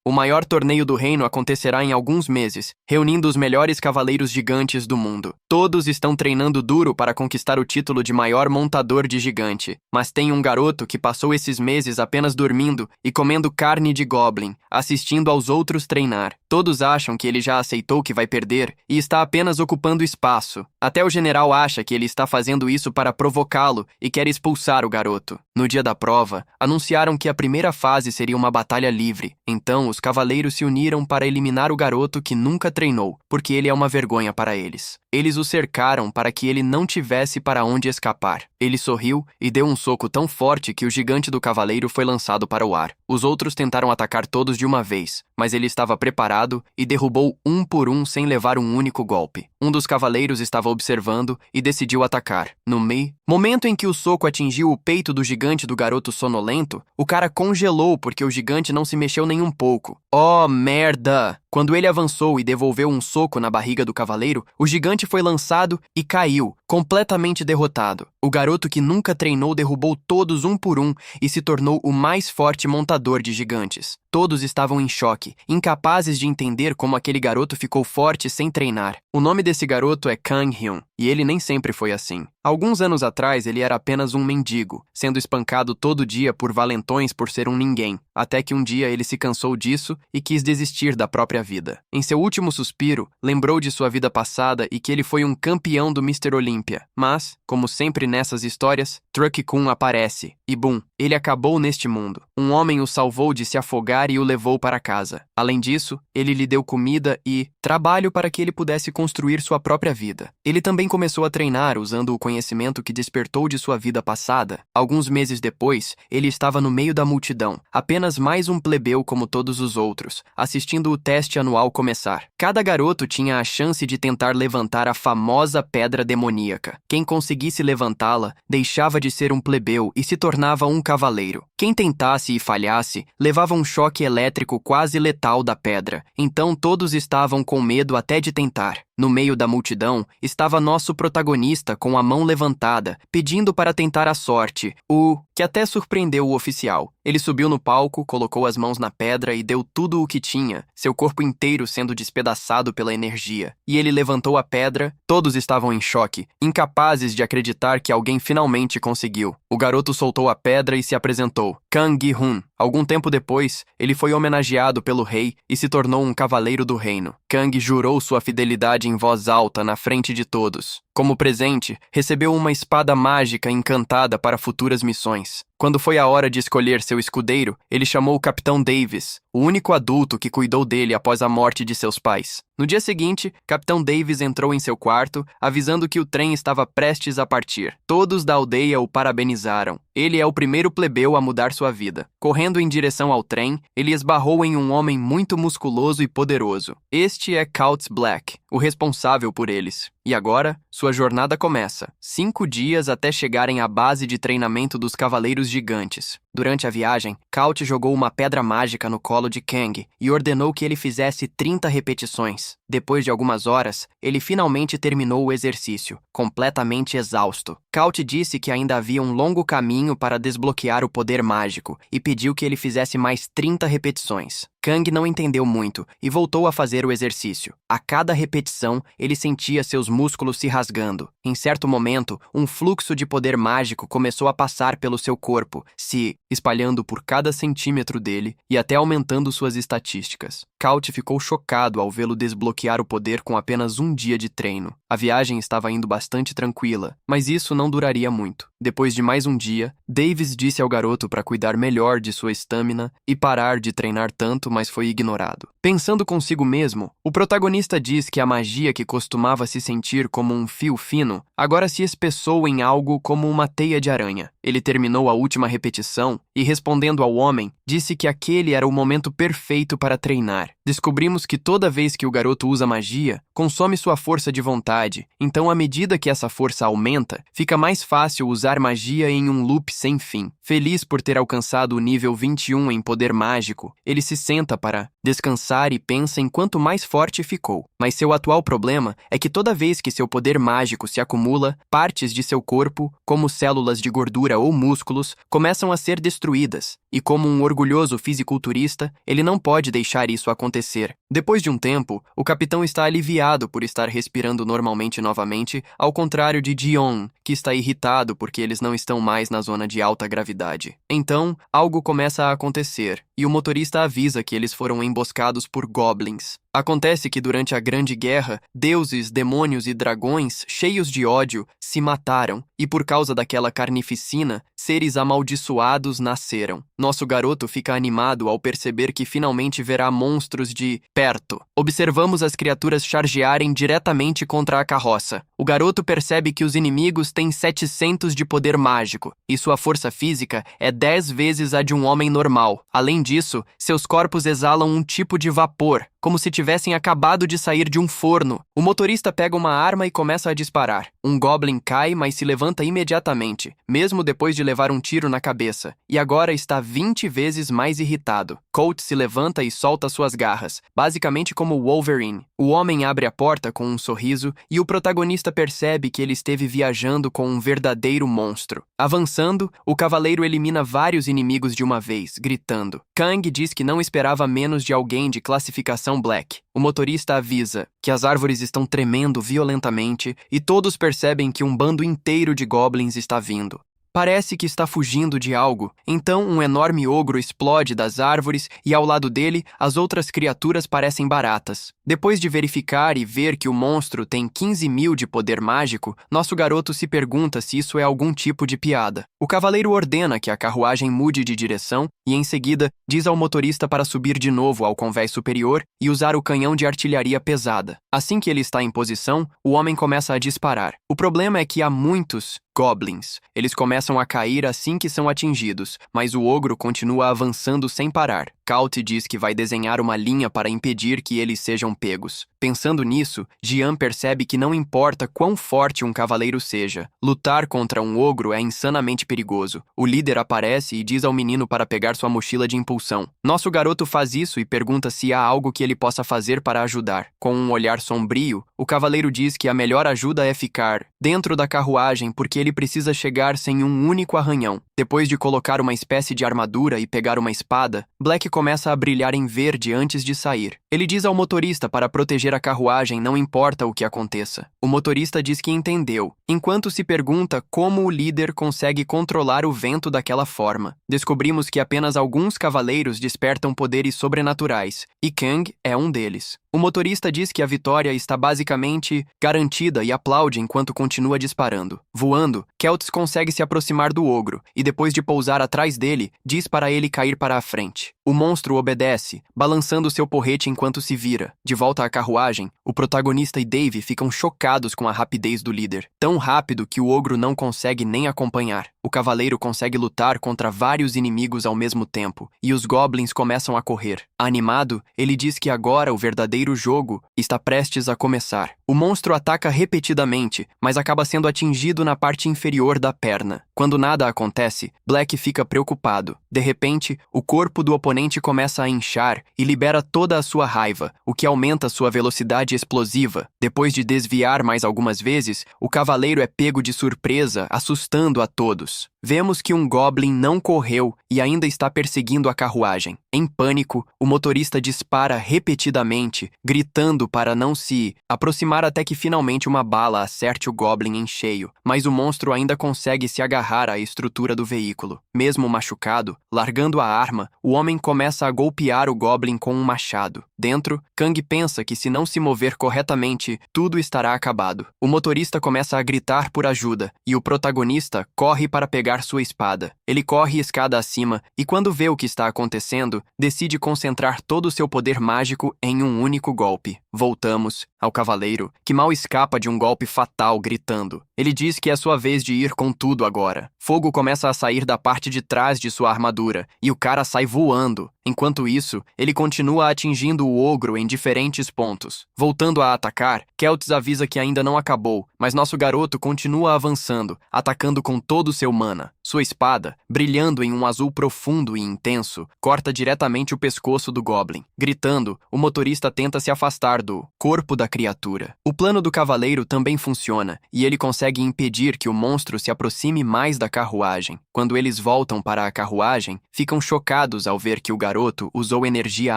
O maior torneio do reino acontecerá em alguns meses, reunindo os melhores cavaleiros gigantes do mundo. Todos estão treinando duro para conquistar o título de maior montador de gigante, mas tem um garoto que passou esses meses apenas dormindo e comendo carne de goblin, assistindo aos outros treinar. Todos acham que ele já aceitou que vai perder e está apenas ocupando espaço. Até o general acha que ele está fazendo isso para provocá-lo e quer expulsar o garoto. No dia da prova, anunciaram que a primeira fase seria uma batalha livre. Então, os cavaleiros se uniram para eliminar o garoto que nunca treinou, porque ele é uma vergonha para eles. Eles o cercaram para que ele não tivesse para onde escapar. Ele sorriu e deu um soco tão forte que o gigante do cavaleiro foi lançado para o ar. Os outros tentaram atacar todos de uma vez, mas ele estava preparado e derrubou um por um sem levar um único golpe. Um dos cavaleiros estava observando e decidiu atacar. No momento em que o soco atingiu o peito do gigante do garoto sonolento, o cara congelou porque o gigante não se mexeu nem um pouco. Oh, merda! Quando ele avançou e devolveu um soco na barriga do cavaleiro, o gigante foi lançado e caiu, completamente derrotado. O garoto que nunca treinou derrubou todos um por um e se tornou o mais forte montador de gigantes. Todos estavam em choque, incapazes de entender como aquele garoto ficou forte sem treinar. O nome desse garoto é Kang Hyun, e ele nem sempre foi assim. Alguns anos atrás, ele era apenas um mendigo, sendo espancado todo dia por valentões por ser um ninguém, até que um dia ele se cansou disso e quis desistir da própria vida. Em seu último suspiro, lembrou de sua vida passada e que ele foi um campeão do Mr. Olympia. Mas, como sempre nessas histórias, Truck-kun aparece, e bum, ele acabou neste mundo. Um homem o salvou de se afogar e o levou para casa. Além disso, ele lhe deu comida e trabalho para que ele pudesse construir sua própria vida. Ele também começou a treinar usando o conhecimento que despertou de sua vida passada. Alguns meses depois, ele estava no meio da multidão, apenas mais um plebeu como todos os outros, assistindo o teste anual começar. Cada garoto tinha a chance de tentar levantar a famosa pedra demoníaca. Quem conseguisse levantá-la, deixava de ser um plebeu e se tornava um cavaleiro. Quem tentasse e falhasse, levava um choque elétrico quase letal da pedra. Então todos estavam com medo até de tentar. No meio da multidão, estava nosso protagonista com a mão levantada, pedindo para tentar a sorte, o que até surpreendeu o oficial. Ele subiu no palco, colocou as mãos na pedra e deu tudo o que tinha, seu corpo inteiro sendo despedaçado pela energia. E ele levantou a pedra, todos estavam em choque, incapazes de acreditar que alguém finalmente conseguiu. O garoto soltou a pedra e se apresentou, Kang Gi-hun. Algum tempo depois, ele foi homenageado pelo rei e se tornou um cavaleiro do reino. Kang jurou sua fidelidade em voz alta na frente de todos. Como presente, recebeu uma espada mágica encantada para futuras missões. Quando foi a hora de escolher seu escudeiro, ele chamou o Capitão Davis, o único adulto que cuidou dele após a morte de seus pais. No dia seguinte, Capitão Davis entrou em seu quarto, avisando que o trem estava prestes a partir. Todos da aldeia o parabenizaram. Ele é o primeiro plebeu a mudar sua vida. Correndo em direção ao trem, ele esbarrou em um homem muito musculoso e poderoso. Este é Count Black, o responsável por eles. E agora, sua jornada começa. 5 dias até chegarem à base de treinamento dos Cavaleiros Gigantes. Durante a viagem, Count jogou uma pedra mágica no colo de Kang e ordenou que ele fizesse 30 repetições. Depois de algumas horas, ele finalmente terminou o exercício, completamente exausto. Count disse que ainda havia um longo caminho para desbloquear o poder mágico e pediu que ele fizesse mais 30 repetições. Kang não entendeu muito e voltou a fazer o exercício. A cada repetição, ele sentia seus músculos se rasgando. Em certo momento, um fluxo de poder mágico começou a passar pelo seu corpo, se espalhando por cada centímetro dele e até aumentando suas estatísticas. Count ficou chocado ao vê-lo desbloquear o poder com apenas um dia de treino. A viagem estava indo bastante tranquila, mas isso não duraria muito. Depois de mais um dia, Davis disse ao garoto para cuidar melhor de sua estamina e parar de treinar tanto, mas foi ignorado. Pensando consigo mesmo, o protagonista diz que a magia que costumava se sentir como um fio fino, agora se espessou em algo como uma teia de aranha. Ele terminou a última repetição e, respondendo ao homem, disse que aquele era o momento perfeito para treinar. Descobrimos que toda vez que o garoto usa magia, consome sua força de vontade, então à medida que essa força aumenta, fica mais fácil usar magia em um loop sem fim. Feliz por ter alcançado o nível 21 em poder mágico, ele se senta para descansar e pensa em quanto mais forte ficou. Mas seu atual problema é que toda vez que seu poder mágico se acumula, partes de seu corpo, como células de gordura ou músculos, começam a ser destruídas, e como um orgulhoso fisiculturista, ele não pode deixar isso acontecer. Depois de um tempo, o capitão está aliviado por estar respirando normalmente novamente, ao contrário de Dion, que está irritado porque eles não estão mais na zona de alta gravidade. Então, algo começa a acontecer, e o motorista avisa que eles foram emboscados por goblins. Acontece que durante a Grande Guerra, deuses, demônios e dragões, cheios de ódio, se mataram, e por causa daquela carnificina, seres amaldiçoados nasceram. Nosso garoto fica animado ao perceber que finalmente verá monstros de perto. Observamos as criaturas chargearem diretamente contra a carroça. O garoto percebe que os inimigos têm 700 de poder mágico, e sua força física é 10 vezes a de um homem normal. Além disso, seus corpos exalam um tipo de vapor, como se tivessem acabado de sair de um forno. O motorista pega uma arma e começa a disparar. Um goblin cai, mas se levanta imediatamente, mesmo depois de levar um tiro na cabeça, e agora está 20 vezes mais irritado. Colt se levanta e solta suas garras, basicamente como Wolverine. O homem abre a porta com um sorriso e o protagonista percebe que ele esteve viajando com um verdadeiro monstro. Avançando, o cavaleiro elimina vários inimigos de uma vez, gritando. Kang diz que não esperava menos de alguém de classificação Black. O motorista avisa que as árvores estão tremendo violentamente e todos percebem que um bando inteiro de goblins está vindo. Parece que está fugindo de algo, então um enorme ogro explode das árvores e ao lado dele as outras criaturas parecem baratas. Depois de verificar e ver que o monstro tem 15.000 de poder mágico, nosso garoto se pergunta se isso é algum tipo de piada. O cavaleiro ordena que a carruagem mude de direção e em seguida diz ao motorista para subir de novo ao convés superior e usar o canhão de artilharia pesada. Assim que ele está em posição, o homem começa a disparar. O problema é que há muitos goblins. Eles começam a cair assim que são atingidos, mas o ogro continua avançando sem parar. Colt diz que vai desenhar uma linha para impedir que eles sejam pegos. Pensando nisso, Jian percebe que não importa quão forte um cavaleiro seja, lutar contra um ogro é insanamente perigoso. O líder aparece e diz ao menino para pegar sua mochila de impulsão. Nosso garoto faz isso e pergunta se há algo que ele possa fazer para ajudar. Com um olhar sombrio, o cavaleiro diz que a melhor ajuda é ficar dentro da carruagem porque ele precisa chegar sem um único arranhão. Depois de colocar uma espécie de armadura e pegar uma espada, Black começa a brilhar em verde antes de sair. Ele diz ao motorista para proteger a carruagem, não importa o que aconteça. O motorista diz que entendeu, enquanto se pergunta como o líder consegue controlar o vento daquela forma. Descobrimos que apenas alguns cavaleiros despertam poderes sobrenaturais, e Kang é um deles. O motorista diz que a vitória está basicamente garantida e aplaude enquanto continua disparando. Voando, Celts consegue se aproximar do ogro, e depois de pousar atrás dele, diz para ele cair para a frente. O monstro obedece, balançando seu porrete enquanto se vira. De volta à carruagem, o protagonista e Dave ficam chocados com a rapidez do líder. Tão rápido que o ogro não consegue nem acompanhar. O cavaleiro consegue lutar contra vários inimigos ao mesmo tempo, e os goblins começam a correr. Animado, ele diz que agora o verdadeiro jogo está prestes a começar. O monstro ataca repetidamente, mas acaba sendo atingido na parte inferior da perna. Quando nada acontece, Black fica preocupado. De repente, o corpo do oponente começa a inchar e libera toda a sua raiva, o que aumenta sua velocidade explosiva. Depois de desviar mais algumas vezes, o cavaleiro é pego de surpresa, assustando a todos. Vemos que um goblin não correu e ainda está perseguindo a carruagem. Em pânico, o motorista dispara repetidamente, gritando para não se aproximar até que finalmente uma bala acerte o goblin em cheio, mas o monstro ainda consegue se agarrar à estrutura do veículo. Mesmo machucado, largando a arma, o homem começa a golpear o goblin com um machado. Dentro, Kang pensa que se não se mover corretamente, tudo estará acabado. O motorista começa a gritar por ajuda, e o protagonista corre para pegar sua espada. Ele corre escada acima, e quando vê o que está acontecendo, decide concentrar todo o seu poder mágico em um único golpe. Voltamos ao cavaleiro, que mal escapa de um golpe fatal gritando. Ele diz que é sua vez de ir com tudo agora. Fogo começa a sair da parte de trás de sua armadura, e o cara sai voando. Enquanto isso, ele continua atingindo o ogro em diferentes pontos. Voltando a atacar, Celts avisa que ainda não acabou, mas nosso garoto continua avançando, atacando com todo o seu mana. Sua espada, brilhando em um azul profundo e intenso, corta diretamente o pescoço do Goblin. Gritando, o motorista tenta se afastar do corpo da criatura. O plano do cavaleiro também funciona, e ele consegue impedir que o monstro se aproxime mais da carruagem. Quando eles voltam para a carruagem, ficam chocados ao ver que o garoto usou energia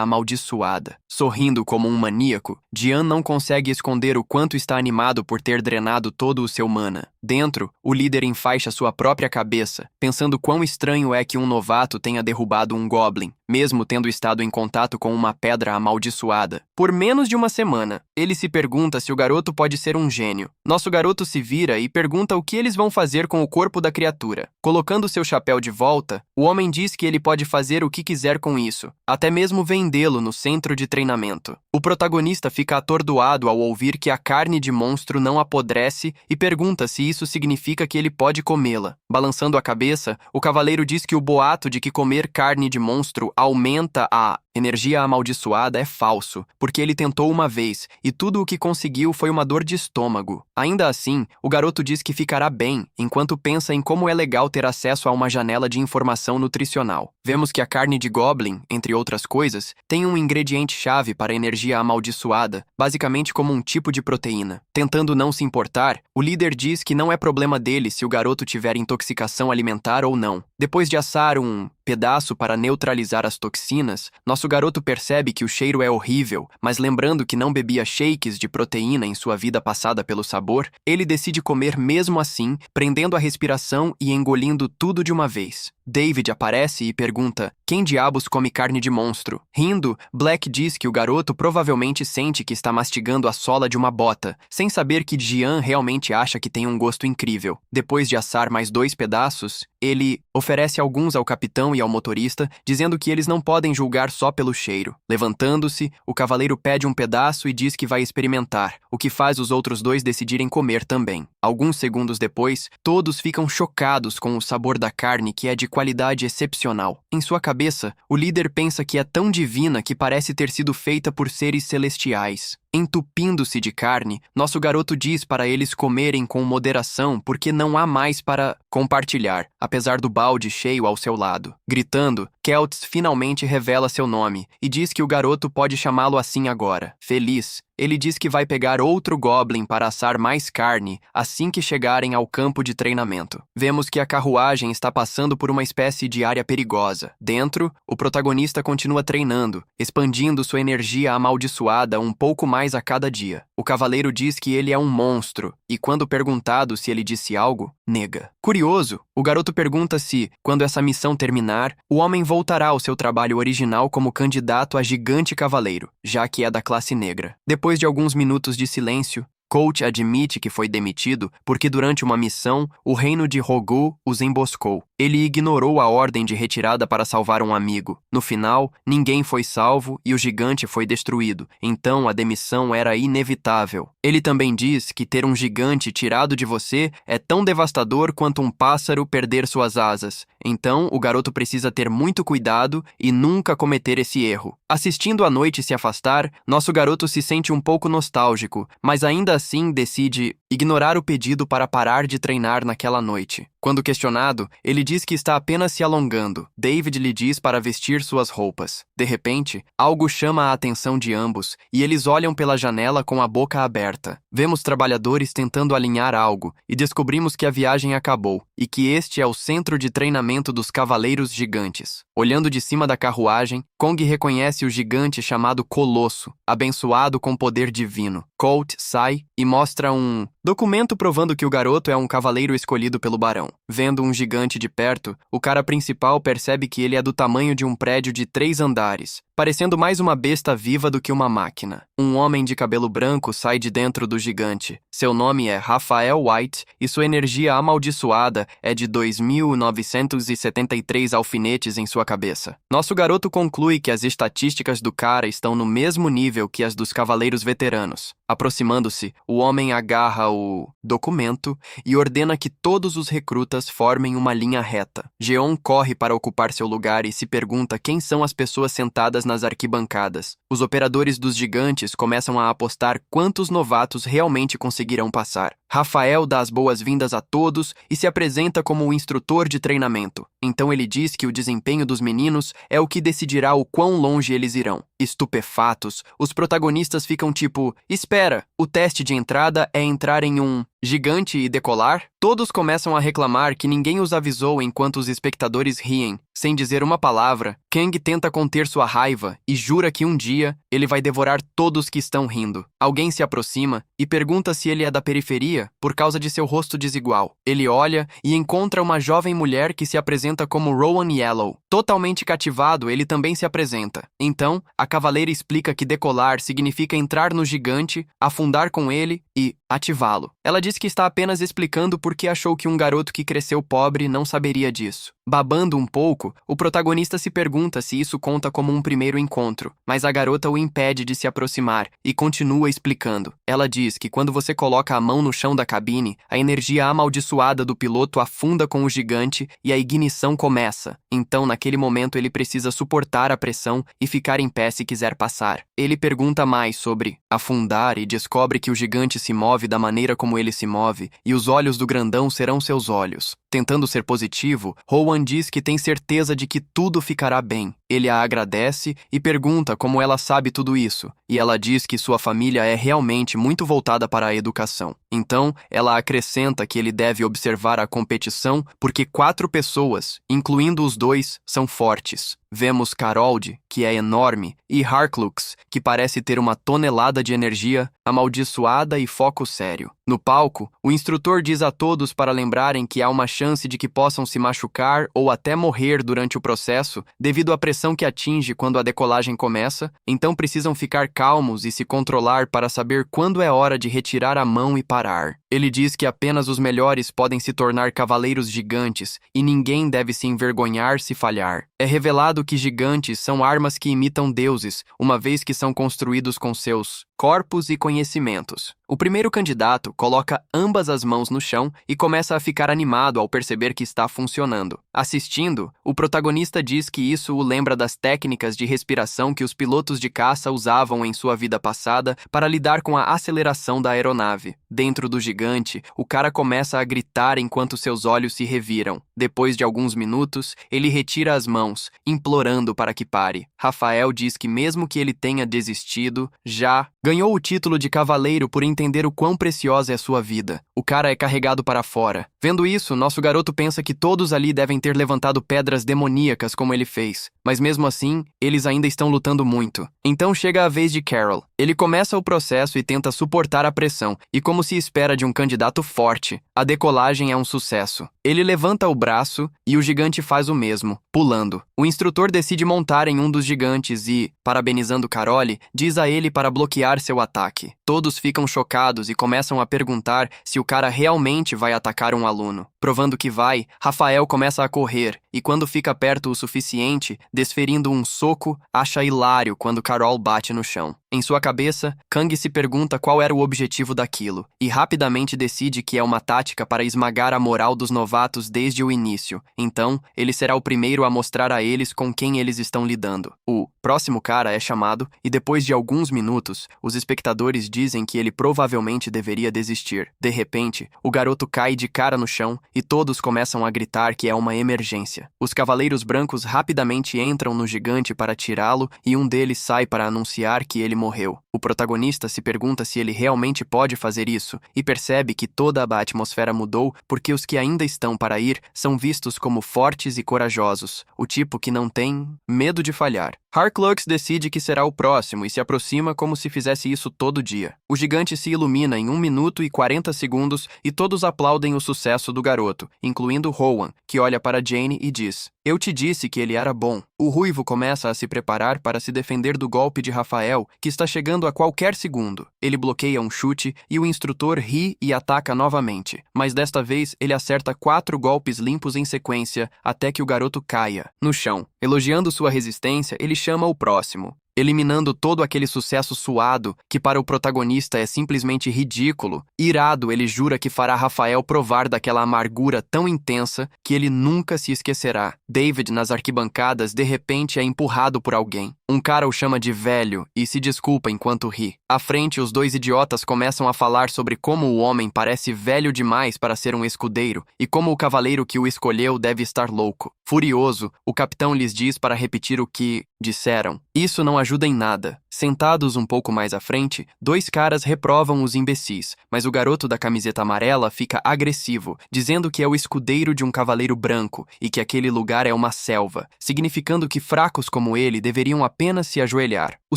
amaldiçoada. Sorrindo como um maníaco, Dian não consegue esconder o quanto está animado por ter drenado todo o seu mana. Dentro, o líder enfaixa sua própria cabeça, pensando quão estranho é que um novato tenha derrubado um Goblin, mesmo tendo estado em contato com uma pedra amaldiçoada. Por menos de uma semana, ele se pergunta se o garoto pode ser um gênio. Nosso garoto se vira e pergunta o que eles vão fazer com o corpo da criatura. Colocando seu chapéu de volta, o homem diz que ele pode fazer o que quiser com isso, até mesmo vendê-lo no centro de treinamento. O protagonista fica atordoado ao ouvir que a carne de monstro não apodrece e pergunta se isso significa que ele pode comê-la. Balançando a cabeça, o cavaleiro diz que o boato de que comer carne de monstro aumenta a energia amaldiçoada é falso, porque ele tentou uma vez e tudo o que conseguiu foi uma dor de estômago. Ainda assim, o garoto diz que ficará bem, enquanto pensa em como é legal ter acesso a uma janela de informação nutricional. Vemos que a carne de Goblin, entre outras coisas, tem um ingrediente-chave para a energia amaldiçoada, basicamente como um tipo de proteína. Tentando não se importar, o líder diz que não é problema dele se o garoto tiver intoxicação alimentar ou não. Depois de assar um pedaço para neutralizar as toxinas, nosso garoto percebe que o cheiro é horrível, mas lembrando que não bebia shakes de proteína em sua vida passada pelo sabor, ele decide comer mesmo assim, prendendo a respiração e engolindo tudo de uma vez. David aparece e pergunta: quem diabos come carne de monstro? Rindo, Black diz que o garoto provavelmente sente que está mastigando a sola de uma bota, sem saber que Jian realmente acha que tem um gosto incrível. Depois de assar mais 2 pedaços, ele oferece alguns ao capitão e ao motorista, dizendo que eles não podem julgar só pelo cheiro. Levantando-se, o cavaleiro pede um pedaço e diz que vai experimentar, o que faz os outros 2 decidirem comer também. Alguns segundos depois, todos ficam chocados com o sabor da carne, que é de qualidade excepcional. Em sua cabeça, o líder pensa que é tão divina que parece ter sido feita por seres celestiais. Entupindo-se de carne, nosso garoto diz para eles comerem com moderação porque não há mais para compartilhar, apesar do balde cheio ao seu lado. Gritando, Celts finalmente revela seu nome e diz que o garoto pode chamá-lo assim agora. Feliz, ele diz que vai pegar outro Goblin para assar mais carne assim que chegarem ao campo de treinamento. Vemos que a carruagem está passando por uma espécie de área perigosa. Dentro, o protagonista continua treinando, expandindo sua energia amaldiçoada um pouco mais a cada dia. O cavaleiro diz que ele é um monstro e, quando perguntado se ele disse algo, nega. Curioso, o garoto pergunta se, quando essa missão terminar, o homem voltará ao seu trabalho original como candidato a gigante cavaleiro, já que é da classe negra. Depois de alguns minutos de silêncio, Colt admite que foi demitido porque durante uma missão, o reino de Rogu os emboscou. Ele ignorou a ordem de retirada para salvar um amigo. No final, ninguém foi salvo e o gigante foi destruído, então a demissão era inevitável. Ele também diz que ter um gigante tirado de você é tão devastador quanto um pássaro perder suas asas. Então, o garoto precisa ter muito cuidado e nunca cometer esse erro. Assistindo a noite se afastar, nosso garoto se sente um pouco nostálgico, mas ainda assim decide ignorar o pedido para parar de treinar naquela noite. Quando questionado, ele diz que está apenas se alongando. David lhe diz para vestir suas roupas. De repente, algo chama a atenção de ambos e eles olham pela janela com a boca aberta. Vemos trabalhadores tentando alinhar algo e descobrimos que a viagem acabou e que este é o centro de treinamento dos Cavaleiros Gigantes. Olhando de cima da carruagem, Kong reconhece o gigante chamado Colosso, abençoado com poder divino. Colt sai e mostra um documento provando que o garoto é um cavaleiro escolhido pelo barão. Vendo um gigante de perto, o cara principal percebe que ele é do tamanho de um prédio de 3 andares, parecendo mais uma besta viva do que uma máquina. Um homem de cabelo branco sai de dentro do gigante. Seu nome é Raphael White e sua energia amaldiçoada é de 2.973 alfinetes em sua cabeça. Nosso garoto conclui que as estatísticas do cara estão no mesmo nível que as dos cavaleiros veteranos. Aproximando-se, o homem agarra o documento e ordena que todos os recrutas formem uma linha reta. Geon corre para ocupar seu lugar e se pergunta quem são as pessoas sentadas nas arquibancadas. Os operadores dos gigantes começam a apostar quantos novatos realmente conseguirão passar. Rafael dá as boas-vindas a todos e se apresenta como o instrutor de treinamento. Então ele diz que o desempenho dos meninos é o que decidirá o quão longe eles irão. Estupefatos, os protagonistas ficam tipo, espera, o teste de entrada é entrar em um gigante e decolar? Todos começam a reclamar que ninguém os avisou enquanto os espectadores riem. Sem dizer uma palavra, Kang tenta conter sua raiva e jura que um dia ele vai devorar todos que estão rindo. Alguém se aproxima e pergunta se ele é da periferia por causa de seu rosto desigual. Ele olha e encontra uma jovem mulher que se apresenta como Rowan Yellow. Totalmente cativado, ele também se apresenta. Então, a cavaleira explica que decolar significa entrar no gigante, afundar com ele e ativá-lo. Ela diz que está apenas explicando porque achou que um garoto que cresceu pobre não saberia disso. Babando um pouco, o protagonista se pergunta se isso conta como um primeiro encontro, mas a garota o impede de se aproximar e continua explicando. Ela diz que quando você coloca a mão no chão da cabine, a energia amaldiçoada do piloto afunda com o gigante e a ignição começa. Então, naquele momento, ele precisa suportar a pressão e ficar em pé se quiser passar. Ele pergunta mais sobre afundar e descobre que o gigante se move da maneira como ele se move e os olhos do grandão serão seus olhos. Tentando ser positivo, Rowan diz que tem certeza de que tudo ficará bem. Ele a agradece e pergunta como ela sabe tudo isso, e ela diz que sua família é realmente muito voltada para a educação. Então, ela acrescenta que ele deve observar a competição porque 4 pessoas, incluindo os 2, são fortes. Vemos Carold, que é enorme, e Harklux, que parece ter uma tonelada de energia, amaldiçoada e foco sério. No palco, o instrutor diz a todos para lembrarem que há uma chance de que possam se machucar ou até morrer durante o processo devido à pressão que atinge quando a decolagem começa, então precisam ficar calmos e se controlar para saber quando é hora de retirar a mão e parar. Ele diz que apenas os melhores podem se tornar cavaleiros gigantes e ninguém deve se envergonhar se falhar. É revelado que gigantes são armas que imitam deuses, uma vez que são construídos com seus corpos e conhecimentos. O primeiro candidato coloca ambas as mãos no chão e começa a ficar animado ao perceber que está funcionando. Assistindo, o protagonista diz que isso o lembra das técnicas de respiração que os pilotos de caça usavam em sua vida passada para lidar com a aceleração da aeronave. Dentro do gigante, o cara começa a gritar enquanto seus olhos se reviram. Depois de alguns minutos, ele retira as mãos, implorando para que pare. Rafael diz que mesmo que ele tenha desistido, já ganhou o título de cavaleiro por entender o quão preciosa é sua vida. O cara é carregado para fora. Vendo isso, nosso garoto pensa que todos ali devem ter levantado pedras demoníacas como ele fez. Mas mesmo assim, eles ainda estão lutando muito. Então chega a vez de Carol. Ele começa o processo e tenta suportar a pressão, e como se espera de um candidato forte, a decolagem é um sucesso. Ele levanta o braço e o gigante faz o mesmo, pulando. O instrutor decide montar em um dos gigantes e, parabenizando Carole, diz a ele para bloquear seu ataque. Todos ficam chocados e começam a perguntar se o cara realmente vai atacar um aluno. Provando que vai, Rafael começa a correr e quando fica perto o suficiente, desferindo um soco, acha hilário quando Carol bate no chão. Em sua cabeça, Kang se pergunta qual era o objetivo daquilo e rapidamente decide que é uma tática para esmagar a moral dos novatos desde o início. Então, ele será o primeiro a mostrar a eles com quem eles estão lidando. O próximo cara é chamado e depois de alguns minutos, os espectadores dizem que ele provavelmente deveria desistir. De repente, o garoto cai de cara no chão e todos começam a gritar que é uma emergência. Os cavaleiros brancos rapidamente entram no gigante para tirá-lo e um deles sai para anunciar que ele morreu. O protagonista se pergunta se ele realmente pode fazer isso e percebe que toda a atmosfera mudou porque os que ainda estão para ir são vistos como fortes e corajosos, o tipo que não tem medo de falhar. Harklux decide que será o próximo e se aproxima como se fizesse isso todo dia. O gigante se ilumina em 1 minuto e 40 segundos e todos aplaudem o sucesso do garoto, incluindo Rowan, que olha para Jane e diz: "Eu te disse que ele era bom." O ruivo começa a se preparar para se defender do golpe de Rafael, que está chegando a qualquer segundo. Ele bloqueia um chute e o instrutor ri e ataca novamente, mas desta vez ele acerta 4 golpes limpos em sequência até que o garoto caia no chão. Elogiando sua resistência, ele chama o próximo, eliminando todo aquele sucesso suado que para o protagonista é simplesmente ridículo. Irado, ele jura que fará Rafael provar daquela amargura tão intensa que ele nunca se esquecerá. David, nas arquibancadas, de repente é empurrado por alguém. Um cara o chama de velho e se desculpa enquanto ri. À frente, os dois idiotas começam a falar sobre como o homem parece velho demais para ser um escudeiro e como o cavaleiro que o escolheu deve estar louco. Furioso, o capitão lhes diz para repetir o que disseram. Isso não ajuda em nada. Sentados um pouco mais à frente, dois caras reprovam os imbecis, mas o garoto da camiseta amarela fica agressivo, dizendo que é o escudeiro de um cavaleiro branco e que aquele lugar é uma selva, significando que fracos como ele deveriam apenas se ajoelhar. O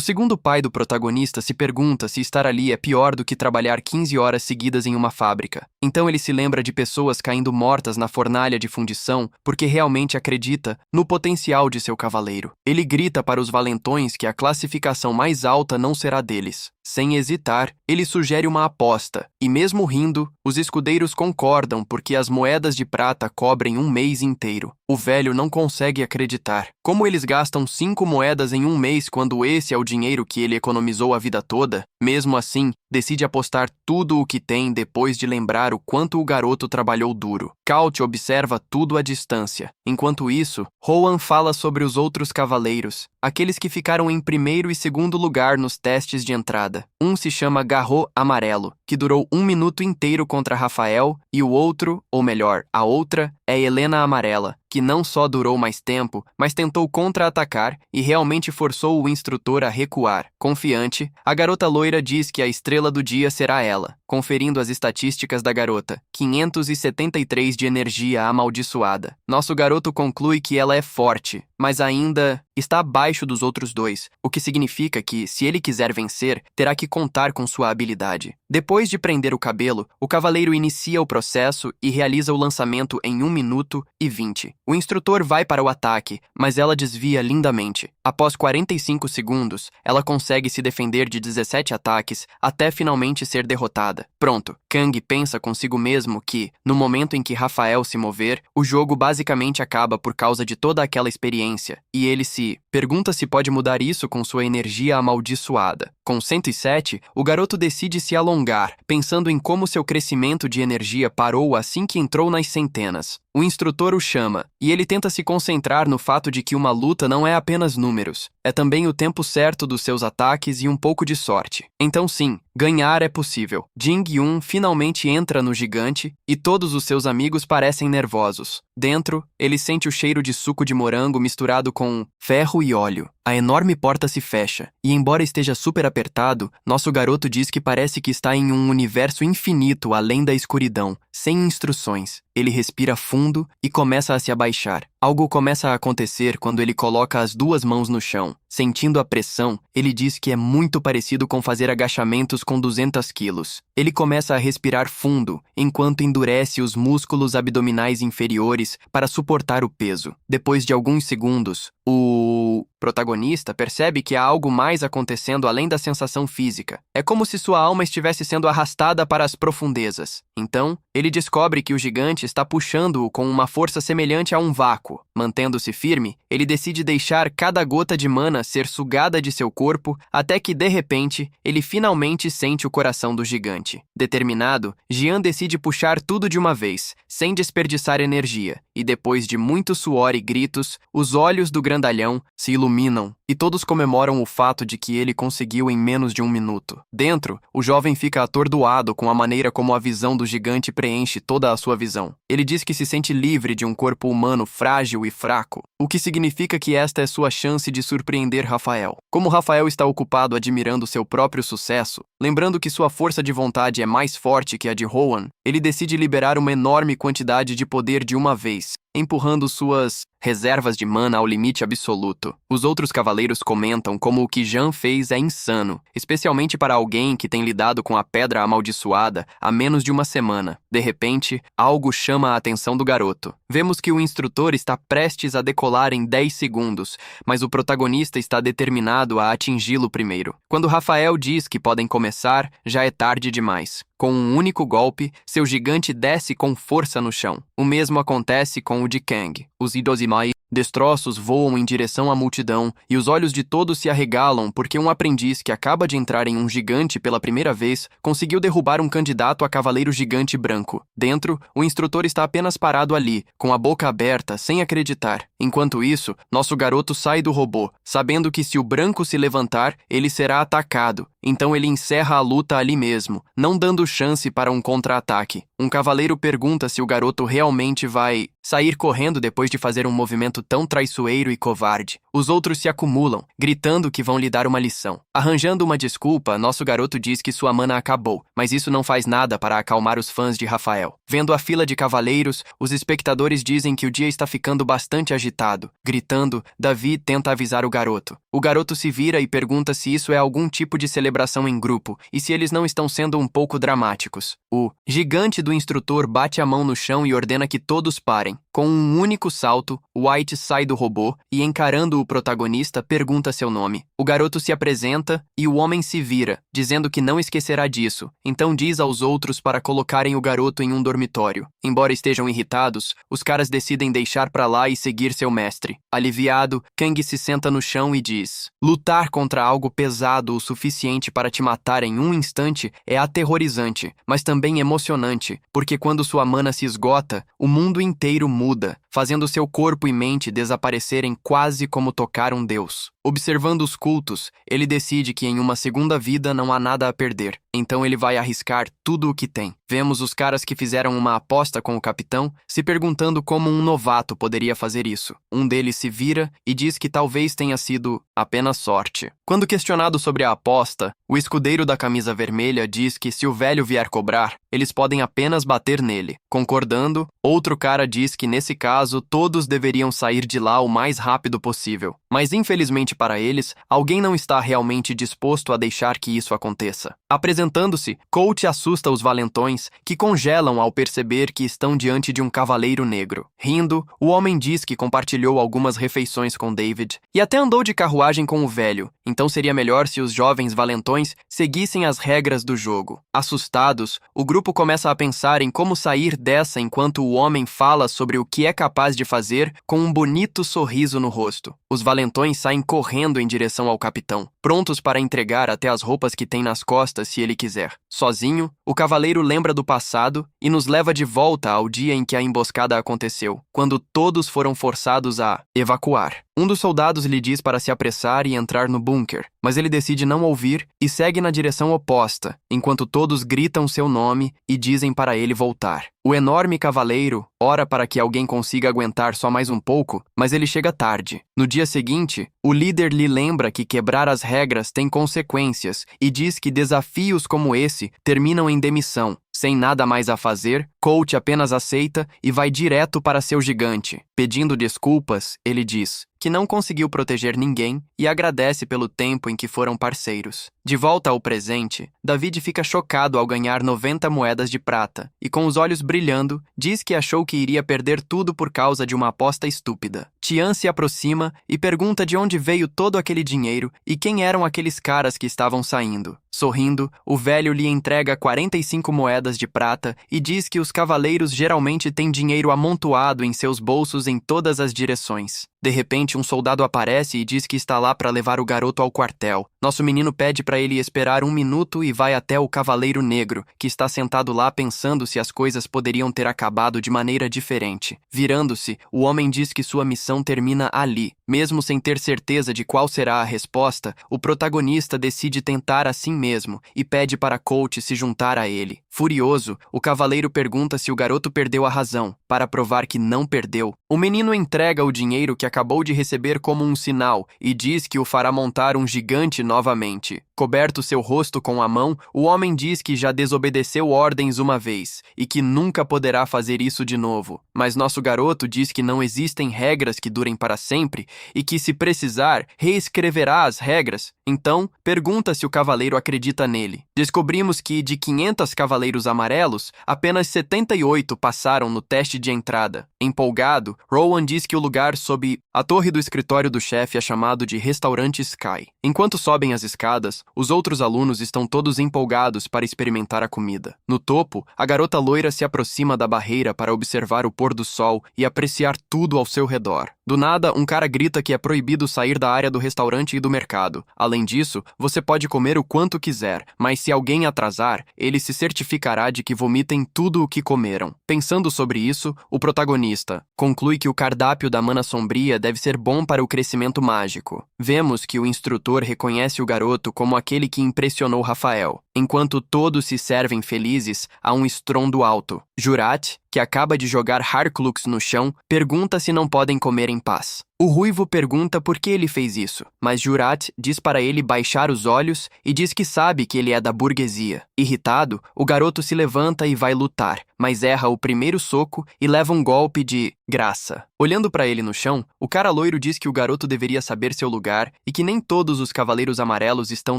segundo pai do protagonista se pergunta se estar ali é pior do que trabalhar 15 horas seguidas em uma fábrica. Então ele se lembra de pessoas caindo mortas na fornalha de fundição porque realmente acredita no potencial de seu cavaleiro. Ele grita para os valentões que a classificação mais alta não será deles. Sem hesitar, ele sugere uma aposta, e mesmo rindo, os escudeiros concordam porque as moedas de prata cobrem um mês inteiro. O velho não consegue acreditar. Como eles gastam 5 moedas em um mês quando esse é o dinheiro que ele economizou a vida toda? Mesmo assim, decide apostar tudo o que tem depois de lembrar o quanto o garoto trabalhou duro. Couch observa tudo à distância. Enquanto isso, Rohan fala sobre os outros cavaleiros, aqueles que ficaram em primeiro e segundo lugar nos testes de entrada. Um se chama Garro Amarelo, que durou 1 minuto inteiro contra Rafael, e o outro, ou melhor, a outra, é Helena Amarela, que não só durou mais tempo, mas tentou contra-atacar e realmente forçou o instrutor a recuar. Confiante, a garota loira diz que a estrela do dia será ela. Conferindo as estatísticas da garota, 573 de energia amaldiçoada. Nosso garoto conclui que ela é forte, mas ainda está abaixo dos outros dois, o que significa que, se ele quiser vencer, terá que contar com sua habilidade. Depois de prender o cabelo, o cavaleiro inicia o processo e realiza o lançamento em 1 minuto e 20. O instrutor vai para o ataque, mas ela desvia lindamente. Após 45 segundos, ela consegue se defender de 17 ataques até finalmente ser derrotada. Pronto, Kang pensa consigo mesmo que, no momento em que Rafael se mover, o jogo basicamente acaba por causa de toda aquela experiência, e ele se pergunta se pode mudar isso com sua energia amaldiçoada. Com 107, o garoto decide se alongar, pensando em como seu crescimento de energia parou assim que entrou nas centenas. O instrutor o chama, e ele tenta se concentrar no fato de que uma luta não é apenas números, é também o tempo certo dos seus ataques e um pouco de sorte. Então sim, ganhar é possível. Jing-Yun finalmente entra no gigante e todos os seus amigos parecem nervosos. Dentro, ele sente o cheiro de suco de morango misturado com ferro e óleo. A enorme porta se fecha, e embora esteja super apertado, nosso garoto diz que parece que está em um universo infinito além da escuridão, sem instruções. Ele respira fundo e começa a se abaixar. Algo começa a acontecer quando ele coloca as 2 mãos no chão. Sentindo a pressão, ele diz que é muito parecido com fazer agachamentos com 200 quilos. Ele começa a respirar fundo, enquanto endurece os músculos abdominais inferiores para suportar o peso. Depois de alguns segundos, o protagonista percebe que há algo mais acontecendo além da sensação física. É como se sua alma estivesse sendo arrastada para as profundezas. Então, ele descobre que o gigante está puxando-o com uma força semelhante a um vácuo. Mantendo-se firme, ele decide deixar cada gota de mana ser sugada de seu corpo até que, de repente, ele finalmente sente o coração do gigante. Determinado, Jian decide puxar tudo de uma vez, sem desperdiçar energia, e depois de muito suor e gritos, os olhos do grandalhão se iluminam e todos comemoram o fato de que ele conseguiu em menos de 1 minuto. Dentro, o jovem fica atordoado com a maneira como a visão do gigante preenche toda a sua visão. Ele diz que se sente livre de um corpo humano frágil e fraco, o que significa que esta é sua chance de surpreender Rafael. Como Rafael está ocupado admirando seu próprio sucesso, lembrando que sua força de vontade é mais forte que a de Rohan, ele decide liberar uma enorme quantidade de poder de uma vez, empurrando suas reservas de mana ao limite absoluto. Os outros cavaleiros comentam como o que Jean fez é insano, especialmente para alguém que tem lidado com a pedra amaldiçoada há menos de uma semana. De repente, algo chama a atenção do garoto. Vemos que o instrutor está prestes a decolar em 10 segundos, mas o protagonista está determinado a atingi-lo primeiro. Quando Rafael diz que podem começar, já é tarde demais. Com um único golpe, seu gigante desce com força no chão. O mesmo acontece com o de Kang. Os Idozimai Destroços voam em direção à multidão e os olhos de todos se arregalam porque um aprendiz que acaba de entrar em um gigante pela primeira vez conseguiu derrubar um candidato a cavaleiro gigante branco. Dentro, o instrutor está apenas parado ali, com a boca aberta, sem acreditar. Enquanto isso, nosso garoto sai do robô, sabendo que se o branco se levantar, ele será atacado. Então ele encerra a luta ali mesmo, não dando chance para um contra-ataque. Um cavaleiro pergunta se o garoto realmente vai sair correndo depois de fazer um movimento tão traiçoeiro e covarde. Os outros se acumulam, gritando que vão lhe dar uma lição. Arranjando uma desculpa, nosso garoto diz que sua mana acabou, mas isso não faz nada para acalmar os fãs de Rafael. Vendo a fila de cavaleiros, os espectadores dizem que o dia está ficando bastante agitado. Gritando, Davi tenta avisar o garoto. O garoto se vira e pergunta se isso é algum tipo de celebração em grupo e se eles não estão sendo um pouco dramáticos. O gigante do instrutor bate a mão no chão e ordena que todos parem. Com um único salto, White sai do robô e, encarando o protagonista, pergunta seu nome. O garoto se apresenta e o homem se vira, dizendo que não esquecerá disso. Então diz aos outros para colocarem o garoto em um dormitório. Embora estejam irritados, os caras decidem deixar pra lá e seguir seu mestre. Aliviado, Kang se senta no chão e diz: lutar contra algo pesado o suficiente para te matar em um instante é aterrorizante, mas também emocionante, porque quando sua mana se esgota, o mundo inteiro muda, fazendo seu corpo e mente desaparecerem quase como tocar um deus. Observando os cultos, ele decide que em uma segunda vida não há nada a perder, então ele vai arriscar tudo o que tem. Vemos os caras que fizeram uma aposta com o capitão se perguntando como um novato poderia fazer isso. Um deles se vira e diz que talvez tenha sido apenas sorte. Quando questionado sobre a aposta, o escudeiro da camisa vermelha diz que se o velho vier cobrar, eles podem apenas bater nele. Concordando, outro cara diz que nesse caso todos deveriam sair de lá o mais rápido possível. Mas infelizmente para eles, alguém não está realmente disposto a deixar que isso aconteça. Apresentando-se, Colt assusta os valentões, que congelam ao perceber que estão diante de um cavaleiro negro. Rindo, o homem diz que compartilhou algumas refeições com David e até andou de carruagem com o velho, então seria melhor se os jovens valentões seguissem as regras do jogo. Assustados, o grupo começa a pensar em como sair dessa enquanto o homem fala sobre o que é capaz de fazer com um bonito sorriso no rosto. Os valentões saem correndo em direção ao capitão, prontos para entregar até as roupas que tem nas costas se ele quiser. Sozinho, o cavaleiro lembra do passado e nos leva de volta ao dia em que a emboscada aconteceu, quando todos foram forçados a evacuar. Um dos soldados lhe diz para se apressar e entrar no bunker, mas ele decide não ouvir e segue na direção oposta, enquanto todos gritam seu nome e dizem para ele voltar. O enorme cavaleiro ora para que alguém consiga aguentar só mais um pouco, mas ele chega tarde. No dia seguinte, o líder lhe lembra que quebrar as regras tem consequências e diz que desafios como esse terminam em demissão. Sem nada mais a fazer, Colt apenas aceita e vai direto para seu gigante. Pedindo desculpas, ele diz que não conseguiu proteger ninguém e agradece pelo tempo em que foram parceiros. De volta ao presente, David fica chocado ao ganhar 90 moedas de prata e, com os olhos brilhando, diz que achou que iria perder tudo por causa de uma aposta estúpida. Tian se aproxima e pergunta de onde veio todo aquele dinheiro e quem eram aqueles caras que estavam saindo. Sorrindo, o velho lhe entrega 45 moedas de prata e diz que os cavaleiros geralmente têm dinheiro amontoado em seus bolsos em todas as direções. De repente, um soldado aparece e diz que está lá para levar o garoto ao quartel. Nosso menino pede para ele esperar 1 minuto e vai até o Cavaleiro Negro, que está sentado lá pensando se as coisas poderiam ter acabado de maneira diferente. Virando-se, o homem diz que sua missão termina ali. Mesmo sem ter certeza de qual será a resposta, o protagonista decide tentar assim mesmo e pede para Colt se juntar a ele. Furioso, o cavaleiro pergunta se o garoto perdeu a razão. Para provar que não perdeu, o menino entrega o dinheiro que acabou de receber como um sinal e diz que o fará montar um gigante novamente. Coberto seu rosto com a mão, o homem diz que já desobedeceu ordens uma vez e que nunca poderá fazer isso de novo. Mas nosso garoto diz que não existem regras que durem para sempre e que, se precisar, reescreverá as regras. Então, pergunta se o cavaleiro acredita nele. Descobrimos que, de 500 cavaleiros amarelos, apenas 78 passaram no teste de entrada. Empolgado, Rowan diz que o lugar sob a torre do escritório do chefe é chamado de Restaurante Sky. Enquanto sobem as escadas, os outros alunos estão todos empolgados para experimentar a comida. No topo, a garota loira se aproxima da barreira para observar o pôr do sol e apreciar tudo ao seu redor. Do nada, um cara grita que é proibido sair da área do restaurante e do mercado. Além disso, você pode comer o quanto quiser, mas se alguém atrasar, ele se certificará de que vomitem tudo o que comeram. Pensando sobre isso, o protagonista conclui que o cardápio da Mana Sombria deve ser bom para o crescimento mágico. Vemos que o instrutor reconhece o garoto como aquele que impressionou Rafael. Enquanto todos se servem felizes, há um estrondo alto. Jurat, que acaba de jogar Harklux no chão, pergunta se não podem comer em paz. O ruivo pergunta por que ele fez isso, mas Jurat diz para ele baixar os olhos e diz que sabe que ele é da burguesia. Irritado, o garoto se levanta e vai lutar, mas erra o primeiro soco e leva um golpe de graça. Olhando para ele no chão, o cara loiro diz que o garoto deveria saber seu lugar e que nem todos os cavaleiros amarelos estão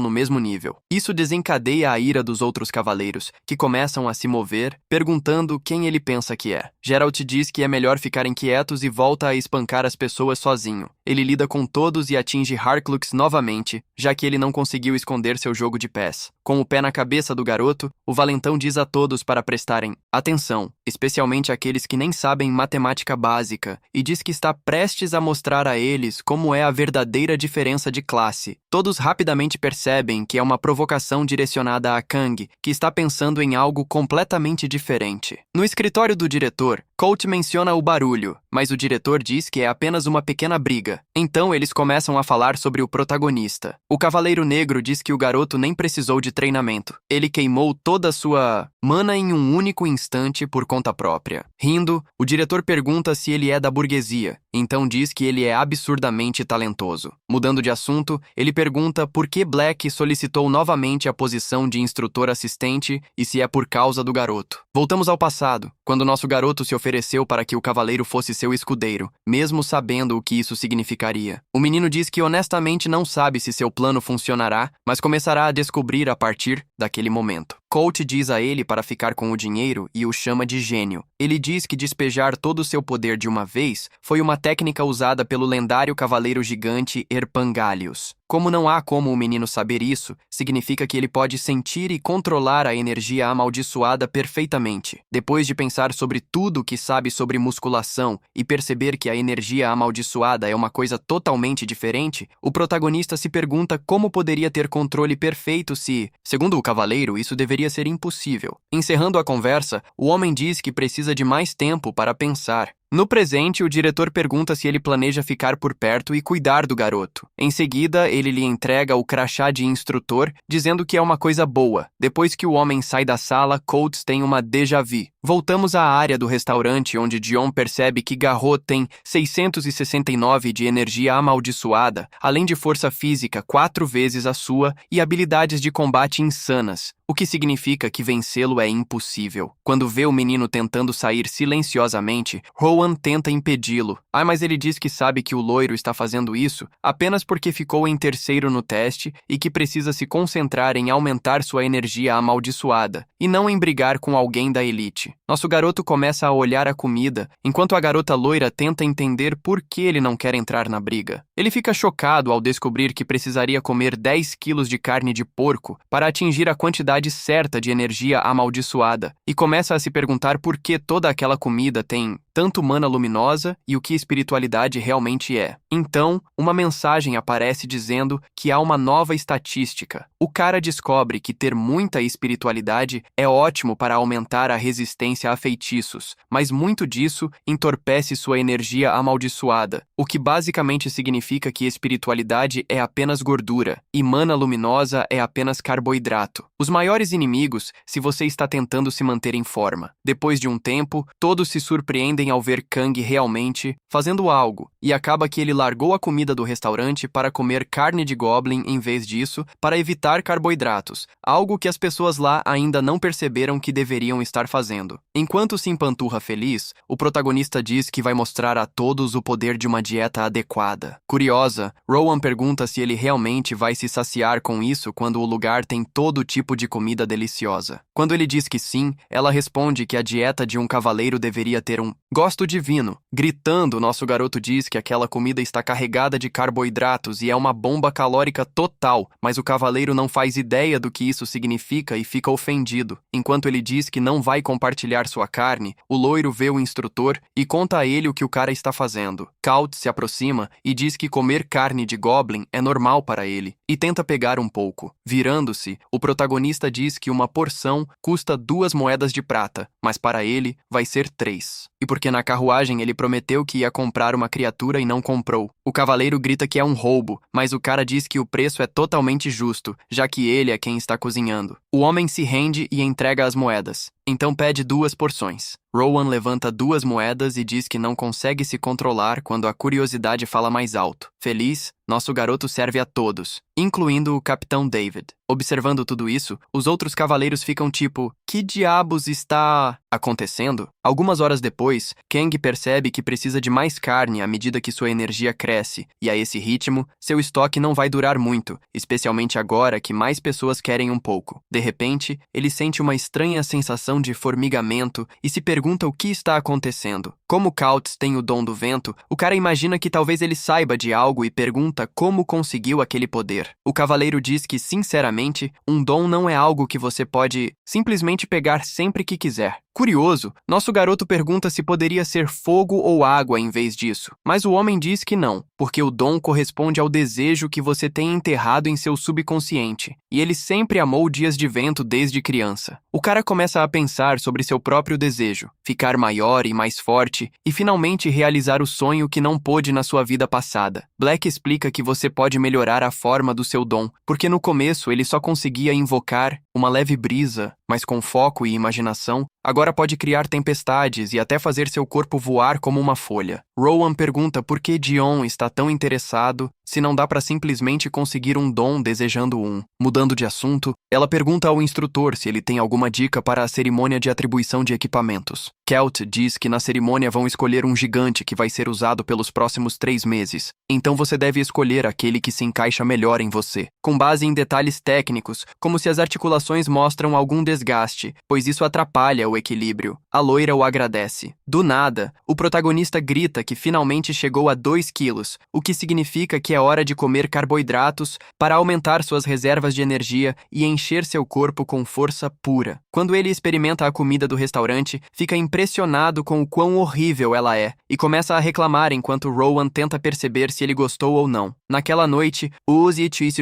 no mesmo nível. Isso desencadeia a ira dos outros cavaleiros, que começam a se mover, perguntando quem ele pensa que é. Geralt diz que é melhor ficarem quietos e volta a espancar as pessoas sozinho. Ele lida com todos e atinge Harklux novamente, já que ele não conseguiu esconder seu jogo de pés. Com o pé na cabeça do garoto, o valentão diz a todos para prestarem atenção, especialmente aqueles que nem sabem matemática básica, e diz que está prestes a mostrar a eles como é a verdadeira diferença de classe. Todos rapidamente percebem que é uma provocação direcionada a Kang, que está pensando em algo completamente diferente. No escritório do diretor, Colt menciona o barulho, mas o diretor diz que é apenas uma pequena briga. Então eles começam a falar sobre o protagonista. O Cavaleiro Negro diz que o garoto nem precisou de treinamento. Ele queimou toda a sua mana em um único instante por conta própria. Rindo, o diretor pergunta se ele é da burguesia, então diz que ele é absurdamente talentoso. Mudando de assunto, ele pergunta por que Black solicitou novamente a posição de instrutor assistente e se é por causa do garoto. Voltamos ao passado, quando nosso garoto se ofereceu para que o cavaleiro fosse seu escudeiro, mesmo sabendo o que isso significaria. O menino diz que honestamente não sabe se seu plano funcionará, mas começará a descobrir a partir daquele momento. Colt diz a ele para ficar com o dinheiro e o chama de gênio. Ele diz que despejar todo o seu poder de uma vez foi uma técnica usada pelo lendário cavaleiro gigante Erpangalius. Como não há como o menino saber isso, significa que ele pode sentir e controlar a energia amaldiçoada perfeitamente. Depois de pensar sobre tudo que sabe sobre musculação e perceber que a energia amaldiçoada é uma coisa totalmente diferente, o protagonista se pergunta como poderia ter controle perfeito se, segundo o cavaleiro, isso deveria ser impossível. Encerrando a conversa, o homem diz que precisa de mais tempo para pensar. No presente, o diretor pergunta se ele planeja ficar por perto e cuidar do garoto. Em seguida, ele lhe entrega o crachá de instrutor, dizendo que é uma coisa boa. Depois que o homem sai da sala, Coates tem uma déjà vu. Voltamos à área do restaurante, onde Dion percebe que Garrot tem 669 de energia amaldiçoada, além de força física 4 vezes a sua e habilidades de combate insanas, o que significa que vencê-lo é impossível. Quando vê o menino tentando sair silenciosamente, Rowan tenta impedi-lo. Mas ele diz que sabe que o loiro está fazendo isso apenas porque ficou em terceiro no teste e que precisa se concentrar em aumentar sua energia amaldiçoada, e não em brigar com alguém da elite. Nosso garoto começa a olhar a comida, enquanto a garota loira tenta entender por que ele não quer entrar na briga. Ele fica chocado ao descobrir que precisaria comer 10 quilos de carne de porco para atingir a quantidade certa de energia amaldiçoada, e começa a se perguntar por que toda aquela comida tem tanto mana luminosa e o que espiritualidade realmente é. Então, uma mensagem aparece dizendo que há uma nova estatística. O cara descobre que ter muita espiritualidade é ótimo para aumentar a resistência a feitiços, mas muito disso entorpece sua energia amaldiçoada, o que basicamente significa que espiritualidade é apenas gordura e mana luminosa é apenas carboidrato. Os maiores inimigos se você está tentando se manter em forma. Depois de um tempo, todos se surpreendem ao ver Kang realmente fazendo algo, e acaba que ele largou a comida do restaurante para comer carne de goblin em vez disso, para evitar carboidratos, algo que as pessoas lá ainda não perceberam que deveriam estar fazendo. Enquanto se empanturra feliz, o protagonista diz que vai mostrar a todos o poder de uma dieta adequada. Curiosa, Rowan pergunta se ele realmente vai se saciar com isso quando o lugar tem todo tipo de comida deliciosa. Quando ele diz que sim, ela responde que a dieta de um cavaleiro deveria ter um Gosto divino. Gritando, nosso garoto diz que aquela comida está carregada de carboidratos e é uma bomba calórica total, mas o cavaleiro não faz ideia do que isso significa e fica ofendido. Enquanto ele diz que não vai compartilhar sua carne, o loiro vê o instrutor e conta a ele o que o cara está fazendo. Kaut se aproxima e diz que comer carne de goblin é normal para ele, e tenta pegar um pouco. Virando-se, o protagonista diz que uma porção custa 2 moedas de prata, mas para ele vai ser 3. E porque na carruagem ele prometeu que ia comprar uma criatura e não comprou. O cavaleiro grita que é um roubo, mas o cara diz que o preço é totalmente justo, já que ele é quem está cozinhando. O homem se rende e entrega as moedas. Então pede 2 porções. Rowan levanta 2 moedas e diz que não consegue se controlar quando a curiosidade fala mais alto. Feliz, nosso garoto serve a todos, incluindo o Capitão David. Observando tudo isso, os outros cavaleiros ficam tipo, que diabos está acontecendo? Algumas horas depois, Kang percebe que precisa de mais carne à medida que sua energia cresce, e a esse ritmo, seu estoque não vai durar muito, especialmente agora que mais pessoas querem um pouco. De repente, ele sente uma estranha sensação de formigamento e se pergunta o que está acontecendo. Como Kauts tem o dom do vento, o cara imagina que talvez ele saiba de algo e pergunta como conseguiu aquele poder. O cavaleiro diz que, sinceramente, um dom não é algo que você pode simplesmente pegar sempre que quiser. Curioso, nosso garoto pergunta se poderia ser fogo ou água em vez disso, mas o homem diz que não, porque o dom corresponde ao desejo que você tem enterrado em seu subconsciente, e ele sempre amou dias de vento desde criança. O cara começa a pensar sobre seu próprio desejo, ficar maior e mais forte, e finalmente realizar o sonho que não pôde na sua vida passada. Black explica que você pode melhorar a forma do seu dom, porque no começo ele só conseguia invocar uma leve brisa, mas com foco e imaginação, agora pode criar tempestades e até fazer seu corpo voar como uma folha. Rowan pergunta por que Dion está tão interessado se não dá para simplesmente conseguir um dom desejando um. Mudando de assunto, ela pergunta ao instrutor se ele tem alguma dica para a cerimônia de atribuição de equipamentos. Kelt diz que na cerimônia vão escolher um gigante que vai ser usado pelos próximos 3 meses. Então você deve escolher aquele que se encaixa melhor em você, com base em detalhes técnicos, como se as articulações mostram algum desgaste, pois isso atrapalha o equilíbrio. A loira o agradece. Do nada, o protagonista grita que finalmente chegou a 2 quilos, o que significa que é hora de comer carboidratos para aumentar suas reservas de energia e encher seu corpo com força pura. Quando ele experimenta a comida do restaurante, fica impressionado com o quão horrível ela é e começa a reclamar enquanto Rowan tenta perceber se ele gostou ou não. Naquela noite, o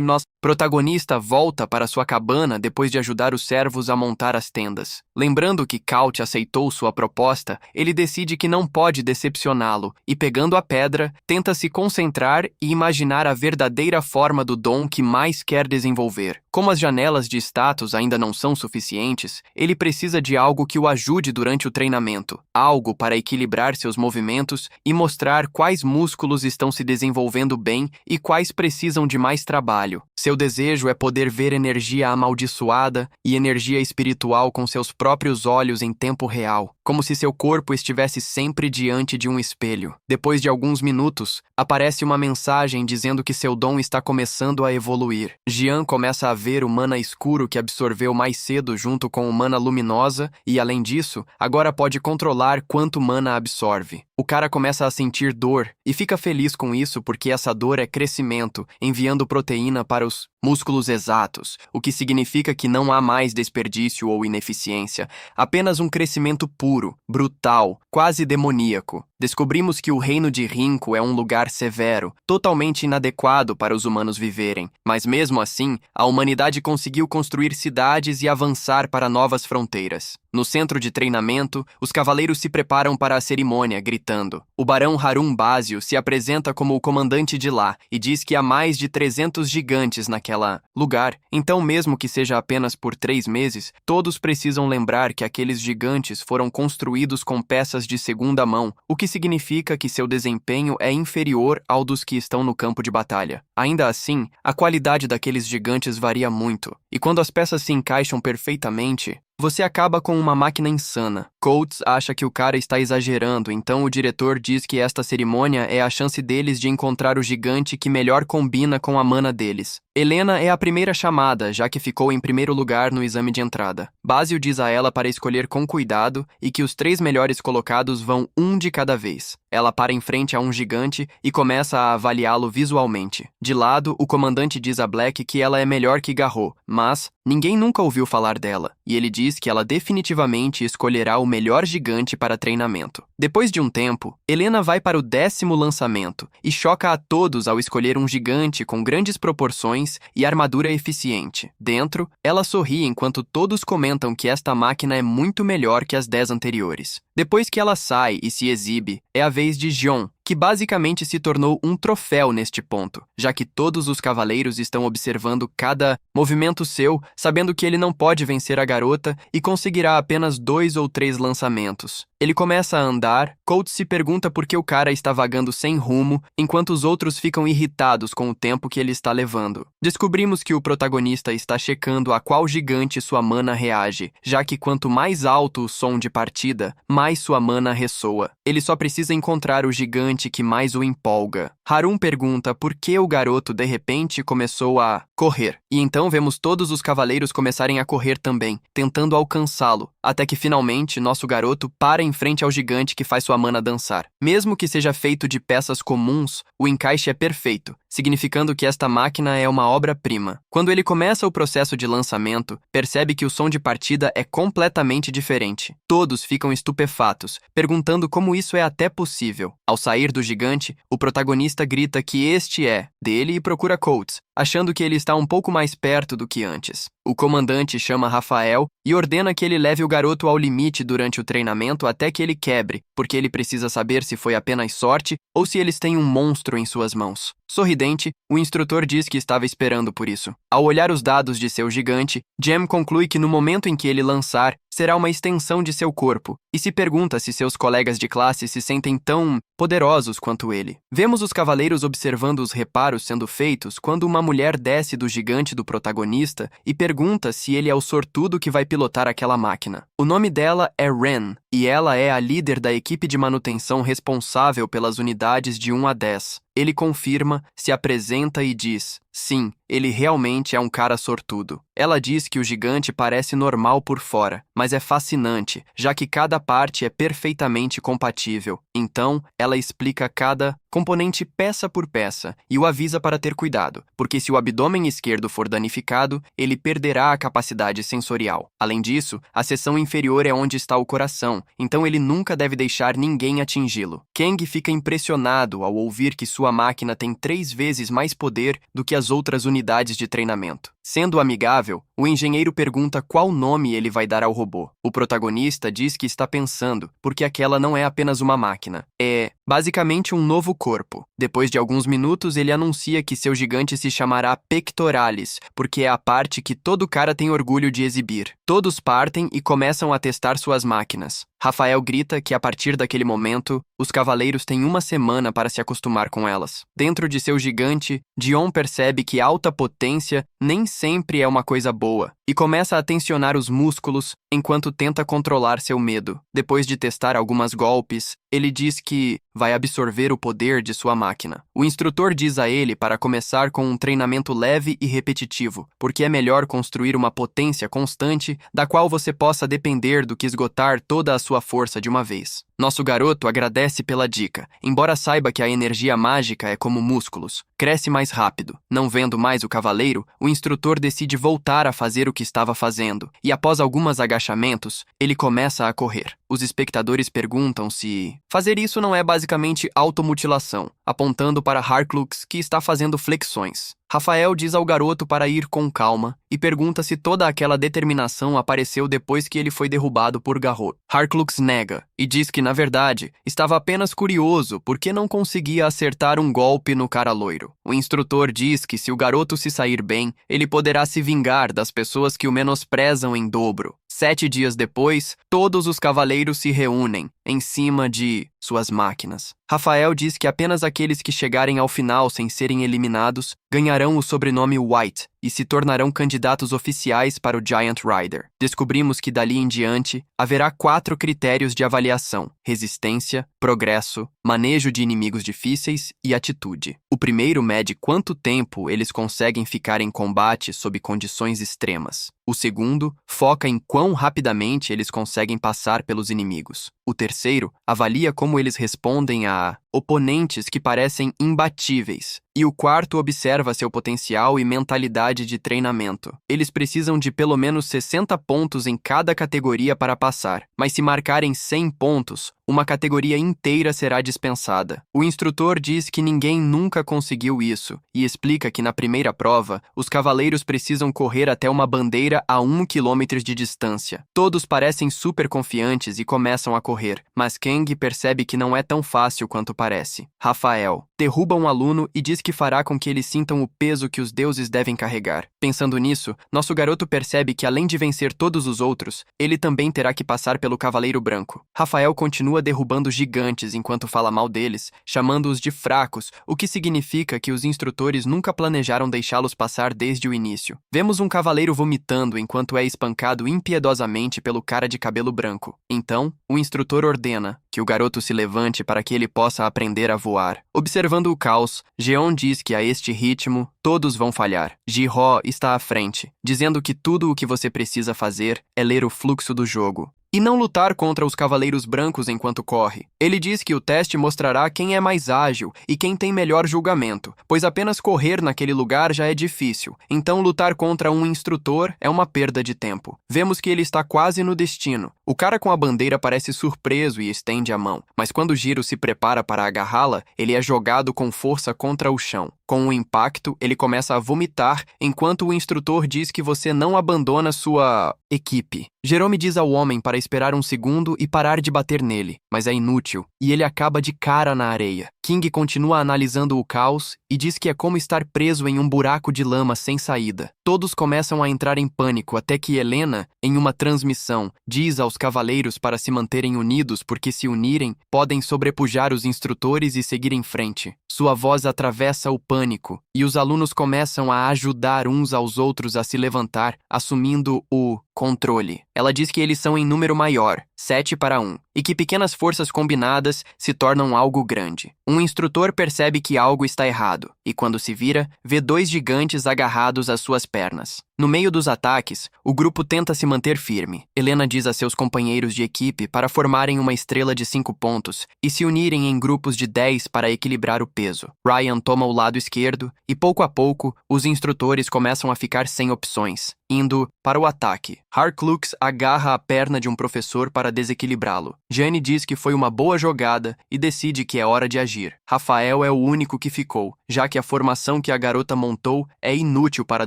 nosso protagonista volta para sua cabana depois de ajudar os servos a montar as tendas. Lembrando que Kaut aceitou sua proposta, ele decide que não pode decepcioná-lo e, pegando a pedra, tenta se concentrar e imaginar a verdadeira forma do dom que mais quer desenvolver. Como as janelas de status ainda não são suficientes, ele precisa de algo que o ajude durante o treinamento, algo para equilibrar seus movimentos e mostrar quais músculos estão se desenvolvendo bem e quais precisam de mais trabalho. Seu desejo é poder ver energia amaldiçoada e energia espiritual com seus próprios olhos em tempo real, como se seu corpo estivesse sempre diante de um espelho. Depois de alguns minutos, aparece uma mensagem dizendo que seu dom está começando a evoluir. Jian começa a ver o mana escuro que absorveu mais cedo junto com o mana luminosa e, além disso, agora pode controlar quanto mana absorve. O cara começa a sentir dor e fica feliz com isso porque essa dor é crescimento, enviando proteína para os músculos exatos, o que significa que não há mais desperdício ou ineficiência, apenas um crescimento puro, brutal, quase demoníaco. Descobrimos que o reino de Rinco é um lugar severo, totalmente inadequado para os humanos viverem, mas mesmo assim, a humanidade conseguiu construir cidades e avançar para novas fronteiras. No centro de treinamento, os cavaleiros se preparam para a cerimônia, gritando. O barão Harun Basio se apresenta como o comandante de lá e diz que há mais de 300 gigantes naquela lugar, então mesmo que seja apenas por 3 meses, todos precisam lembrar que aqueles gigantes foram construídos com peças de segunda mão, o que significa que seu desempenho é inferior ao dos que estão no campo de batalha. Ainda assim, a qualidade daqueles gigantes varia muito, e quando as peças se encaixam perfeitamente, Você acaba com uma máquina insana. Coates acha que o cara está exagerando, então o diretor diz que esta cerimônia é a chance deles de encontrar o gigante que melhor combina com a mana deles. Helena é a primeira chamada, já que ficou em primeiro lugar no exame de entrada. Basil diz a ela para escolher com cuidado e que os 3 melhores colocados vão um de cada vez. Ela para em frente a um gigante e começa a avaliá-lo visualmente. De lado, o comandante diz a Black que ela é melhor que Garrot, mas ninguém nunca ouviu falar dela, e ele diz que ela definitivamente escolherá o melhor gigante para treinamento. Depois de um tempo, Helena vai para o 10º lançamento e choca a todos ao escolher um gigante com grandes proporções e armadura eficiente. Dentro, ela sorri enquanto todos comentam que esta máquina é muito melhor que as 10 anteriores. Depois que ela sai e se exibe, é a vez de John, que basicamente se tornou um troféu neste ponto, já que todos os cavaleiros estão observando cada movimento seu, sabendo que ele não pode vencer a garota e conseguirá apenas 2 ou 3 lançamentos. Ele começa a andar, Coates se pergunta por que o cara está vagando sem rumo, enquanto os outros ficam irritados com o tempo que ele está levando. Descobrimos que o protagonista está checando a qual gigante sua mana reage, já que quanto mais alto o som de partida, mais sua mana ressoa. Ele só precisa encontrar o gigante que mais o empolga. Harun pergunta por que o garoto de repente começou a correr. E então vemos todos os cavaleiros começarem a correr também, tentando alcançá-lo, até que finalmente nosso garoto para em frente ao gigante que faz sua mana dançar. Mesmo que seja feito de peças comuns, o encaixe é perfeito, significando que esta máquina é uma obra-prima. Quando ele começa o processo de lançamento, percebe que o som de partida é completamente diferente. Todos ficam estupefatos, perguntando como isso é até possível. Ao sair do gigante, o protagonista grita que este é dele e procura Coates, achando que ele está um pouco mais perto do que antes. O comandante chama Rafael e ordena que ele leve o garoto ao limite durante o treinamento até que ele quebre, porque ele precisa saber se foi apenas sorte ou se eles têm um monstro em suas mãos. Sorridente, o instrutor diz que estava esperando por isso. Ao olhar os dados de seu gigante, Jem conclui que no momento em que ele lançar, será uma extensão de seu corpo, e se pergunta se seus colegas de classe se sentem tão poderosos quanto ele. Vemos os cavaleiros observando os reparos sendo feitos quando uma mulher desce do gigante do protagonista e pergunta se ele é o sortudo que vai pilotar aquela máquina. O nome dela é Ren, e ela é a líder da equipe de manutenção responsável pelas unidades de 1 a 10. Ele confirma, se apresenta e diz: sim, ele realmente é um cara sortudo. Ela diz que o gigante parece normal por fora, mas é fascinante, já que cada parte é perfeitamente compatível. Então, ela explica cada componente peça por peça e o avisa para ter cuidado, porque se o abdômen esquerdo for danificado, ele perderá a capacidade sensorial. Além disso, a seção inferior é onde está o coração, então ele nunca deve deixar ninguém atingi-lo. Kang fica impressionado ao ouvir que sua máquina tem 3 vezes mais poder do que as outras unidades de treinamento. Sendo amigável, o engenheiro pergunta qual nome ele vai dar ao robô. O protagonista diz que está pensando, porque aquela não é apenas uma máquina. É, basicamente, um novo corpo. Depois de alguns minutos, ele anuncia que seu gigante se chamará Pectoralis, porque é a parte que todo cara tem orgulho de exibir. Todos partem e começam a testar suas máquinas. Rafael grita que, a partir daquele momento, os cavaleiros têm 1 semana para se acostumar com elas. Dentro de seu gigante, Dion percebe que alta potência nem sempre é uma coisa boa, e começa a tensionar os músculos enquanto tenta controlar seu medo. Depois de testar alguns golpes, ele diz que vai absorver o poder de sua máquina. O instrutor diz a ele para começar com um treinamento leve e repetitivo, porque é melhor construir uma potência constante da qual você possa depender do que esgotar toda a sua força de uma vez. Nosso garoto agradece pela dica, embora saiba que a energia mágica é como músculos. Cresce mais rápido. Não vendo mais o cavaleiro, o instrutor decide voltar a fazer o que estava fazendo, e após alguns agachamentos, ele começa a correr. Os espectadores perguntam se fazer isso não é basicamente automutilação, apontando para Harklux, que está fazendo flexões. Rafael diz ao garoto para ir com calma e pergunta se toda aquela determinação apareceu depois que ele foi derrubado por Garrot. Harklux nega e diz que, na verdade, estava apenas curioso porque não conseguia acertar um golpe no cara loiro. O instrutor diz que se o garoto se sair bem, ele poderá se vingar das pessoas que o menosprezam em dobro. 7 dias depois, todos os cavaleiros se reúnem em cima de suas máquinas. Rafael diz que apenas aqueles que chegarem ao final sem serem eliminados ganharão o sobrenome White e se tornarão candidatos oficiais para o Giant Rider. Descobrimos que dali em diante haverá 4 critérios de avaliação: resistência, progresso, manejo de inimigos difíceis e atitude. O primeiro mede quanto tempo eles conseguem ficar em combate sob condições extremas. O segundo foca em quão rapidamente eles conseguem passar pelos inimigos. O terceiro avalia como eles respondem a oponentes que parecem imbatíveis. E o quarto observa seu potencial e mentalidade de treinamento. Eles precisam de pelo menos 60 pontos em cada categoria para passar, mas se marcarem 100 pontos, uma categoria inteira será dispensada. O instrutor diz que ninguém nunca conseguiu isso e explica que na primeira prova, os cavaleiros precisam correr até uma bandeira a 1 km de distância. Todos parecem super confiantes e começam a correr, mas Kang percebe que não é tão fácil quanto parece. Rafael derruba um aluno e diz que fará com que eles sintam o peso que os deuses devem carregar. Pensando nisso, nosso garoto percebe que além de vencer todos os outros, ele também terá que passar pelo Cavaleiro Branco. Rafael continua derrubando gigantes enquanto fala mal deles, chamando-os de fracos, o que significa que os instrutores nunca planejaram deixá-los passar desde o início. Vemos um cavaleiro vomitando enquanto é espancado impiedosamente pelo cara de cabelo branco. Então, o instrutor ordena que o garoto se levante para que ele possa aprender a voar. Observando o caos, Jeon diz que a este ritmo, todos vão falhar. Ji-Ho está à frente, dizendo que tudo o que você precisa fazer é ler o fluxo do jogo e não lutar contra os cavaleiros brancos enquanto corre. Ele diz que o teste mostrará quem é mais ágil e quem tem melhor julgamento, pois apenas correr naquele lugar já é difícil, então lutar contra um instrutor é uma perda de tempo. Vemos que ele está quase no destino. O cara com a bandeira parece surpreso e estende a mão, mas quando Jiro se prepara para agarrá-la, ele é jogado com força contra o chão. Com o impacto, ele começa a vomitar, enquanto o instrutor diz que você não abandona sua equipe. Jerome diz ao homem para esperar um segundo e parar de bater nele, mas é inútil, e ele acaba de cara na areia. King continua analisando o caos e diz que é como estar preso em um buraco de lama sem saída. Todos começam a entrar em pânico até que Helena, em uma transmissão, diz aos cavaleiros para se manterem unidos porque se unirem, podem sobrepujar os instrutores e seguir em frente. Sua voz atravessa o pânico e os alunos começam a ajudar uns aos outros a se levantar, assumindo o controle. Ela diz que eles são em número maior, 7-1, e que pequenas forças combinadas se tornam algo grande. Um instrutor percebe que algo está errado, e quando se vira, vê 2 gigantes agarrados às suas pernas. No meio dos ataques, o grupo tenta se manter firme. Helena diz a seus companheiros de equipe para formarem uma estrela de 5 pontos e se unirem em grupos de 10 para equilibrar o peso. Ryan toma o lado esquerdo e, pouco a pouco, os instrutores começam a ficar sem opções, indo para o ataque. Harklux agarra a perna de um professor para desequilibrá-lo. Jane diz que foi uma boa jogada e decide que é hora de agir. Rafael é o único que ficou, já que a formação que a garota montou é inútil para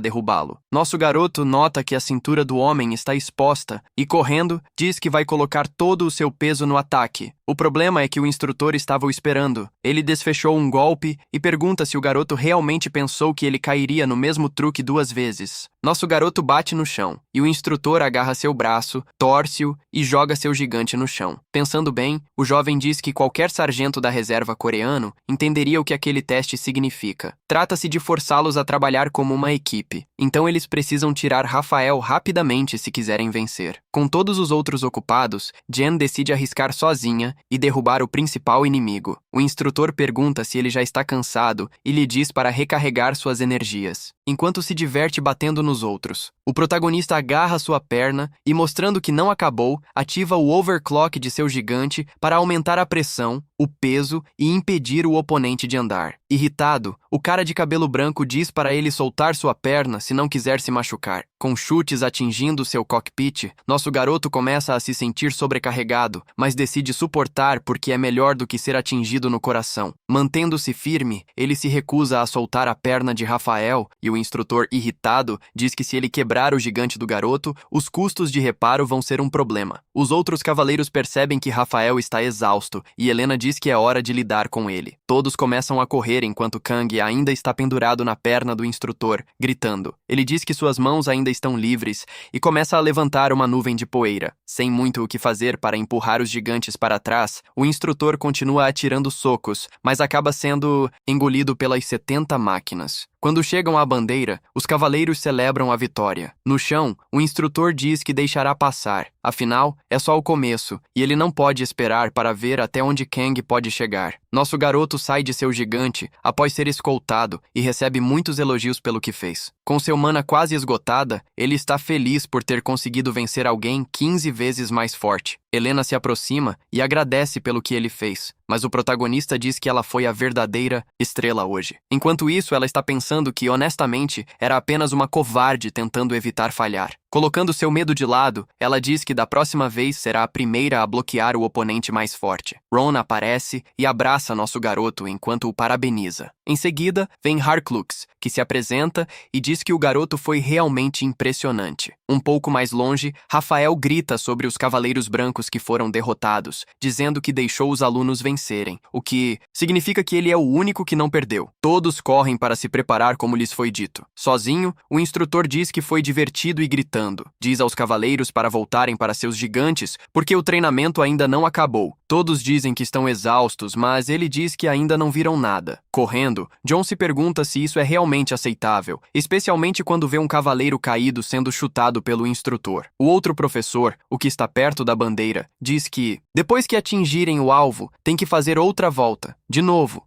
derrubá-lo. Nosso garoto nota que a cintura do homem está exposta e, correndo, diz que vai colocar todo o seu peso no ataque. O problema é que o instrutor estava o esperando. Ele desfechou um golpe e pergunta se o garoto realmente pensou que ele cairia no mesmo truque 2 vezes. Nosso garoto bate no chão, e o instrutor agarra seu braço, torce-o e joga seu gigante no chão. Pensando bem, o jovem diz que qualquer sargento da reserva coreano entenderia o que aquele teste significa. Trata-se de forçá-los a trabalhar como uma equipe, então eles precisam tirar Rafael rapidamente se quiserem vencer. Com todos os outros ocupados, Jen decide arriscar sozinha e derrubar o principal inimigo. O instrutor pergunta se ele já está cansado e lhe diz para recarregar suas energias, enquanto se diverte batendo nos outros. O protagonista agarra sua perna e, mostrando que não acabou, ativa o overclock de seu gigante para aumentar a pressão, o peso e impedir o oponente de andar. Irritado, o cara de cabelo branco diz para ele soltar sua perna se não quiser se machucar. Com chutes atingindo seu cockpit, nosso garoto começa a se sentir sobrecarregado, mas decide suportar porque é melhor do que ser atingido no coração. Mantendo-se firme, ele se recusa a soltar a perna de Rafael e o instrutor, irritado, diz que se ele quebrar o gigante do garoto, os custos de reparo vão ser um problema. Os outros cavaleiros percebem que Rafael está exausto e Helena diz que é hora de lidar com ele. Todos começam a correr enquanto Kang que ainda está pendurado na perna do instrutor, gritando. Ele diz que suas mãos ainda estão livres e começa a levantar uma nuvem de poeira. Sem muito o que fazer para empurrar os gigantes para trás, o instrutor continua atirando socos, mas acaba sendo engolido pelas 70 máquinas. Quando chegam à bandeira, os cavaleiros celebram a vitória. No chão, o instrutor diz que deixará passar. Afinal, é só o começo, e ele não pode esperar para ver até onde Kang pode chegar. Nosso garoto sai de seu gigante após ser escoltado e recebe muitos elogios pelo que fez. Com seu mana quase esgotada, ele está feliz por ter conseguido vencer alguém 15 vezes mais forte. Helena se aproxima e agradece pelo que ele fez, mas o protagonista diz que ela foi a verdadeira estrela hoje. Enquanto isso, ela está pensando que, honestamente, era apenas uma covarde tentando evitar falhar. Colocando seu medo de lado, ela diz que da próxima vez será a primeira a bloquear o oponente mais forte. Ron aparece e abraça nosso garoto enquanto o parabeniza. Em seguida, vem Harklux, que se apresenta e diz que o garoto foi realmente impressionante. Um pouco mais longe, Rafael grita sobre os cavaleiros brancos que foram derrotados, dizendo que deixou os alunos vencerem, o que significa que ele é o único que não perdeu. Todos correm para se preparar como lhes foi dito. Sozinho, o instrutor diz que foi divertido e gritando. Diz aos cavaleiros para voltarem para seus gigantes, porque o treinamento ainda não acabou. Todos dizem que estão exaustos, mas ele diz que ainda não viram nada. Correndo, John se pergunta se isso é realmente aceitável, especialmente quando vê um cavaleiro caído sendo chutado pelo instrutor. O outro professor, o que está perto da bandeira, diz que, depois que atingirem o alvo, tem que fazer outra volta. De novo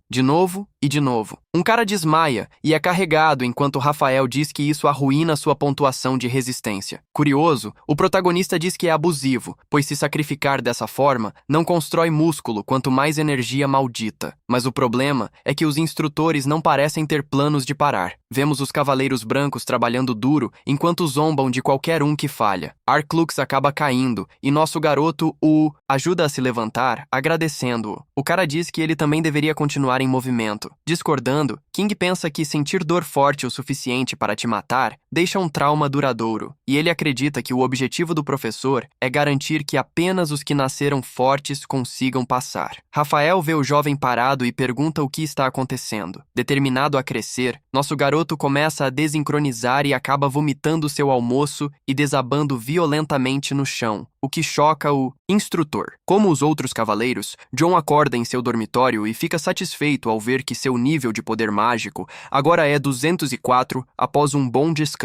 e de novo. Um cara desmaia e é carregado enquanto Rafael diz que isso arruína sua pontuação de resistência. Curioso, o protagonista diz que é abusivo, pois se sacrificar dessa forma não constrói músculo quanto mais energia maldita. Mas o problema é que os instrutores não parecem ter planos de parar. Vemos os cavaleiros brancos trabalhando duro enquanto zombam de qualquer um que falha. Harklux acaba caindo e nosso garoto o ajuda a se levantar, agradecendo-o. O cara diz que ele também deveria continuar em movimento. Discordando, King pensa que sentir dor forte o suficiente para te matar deixa um trauma duradouro, e ele acredita que o objetivo do professor é garantir que apenas os que nasceram fortes consigam passar. Rafael vê o jovem parado e pergunta o que está acontecendo. Determinado a crescer, nosso garoto começa a desincronizar e acaba vomitando seu almoço e desabando violentamente no chão, o que choca o instrutor. Como os outros cavaleiros, John acorda em seu dormitório e fica satisfeito ao ver que seu nível de poder mágico agora é 204 após um bom descanso.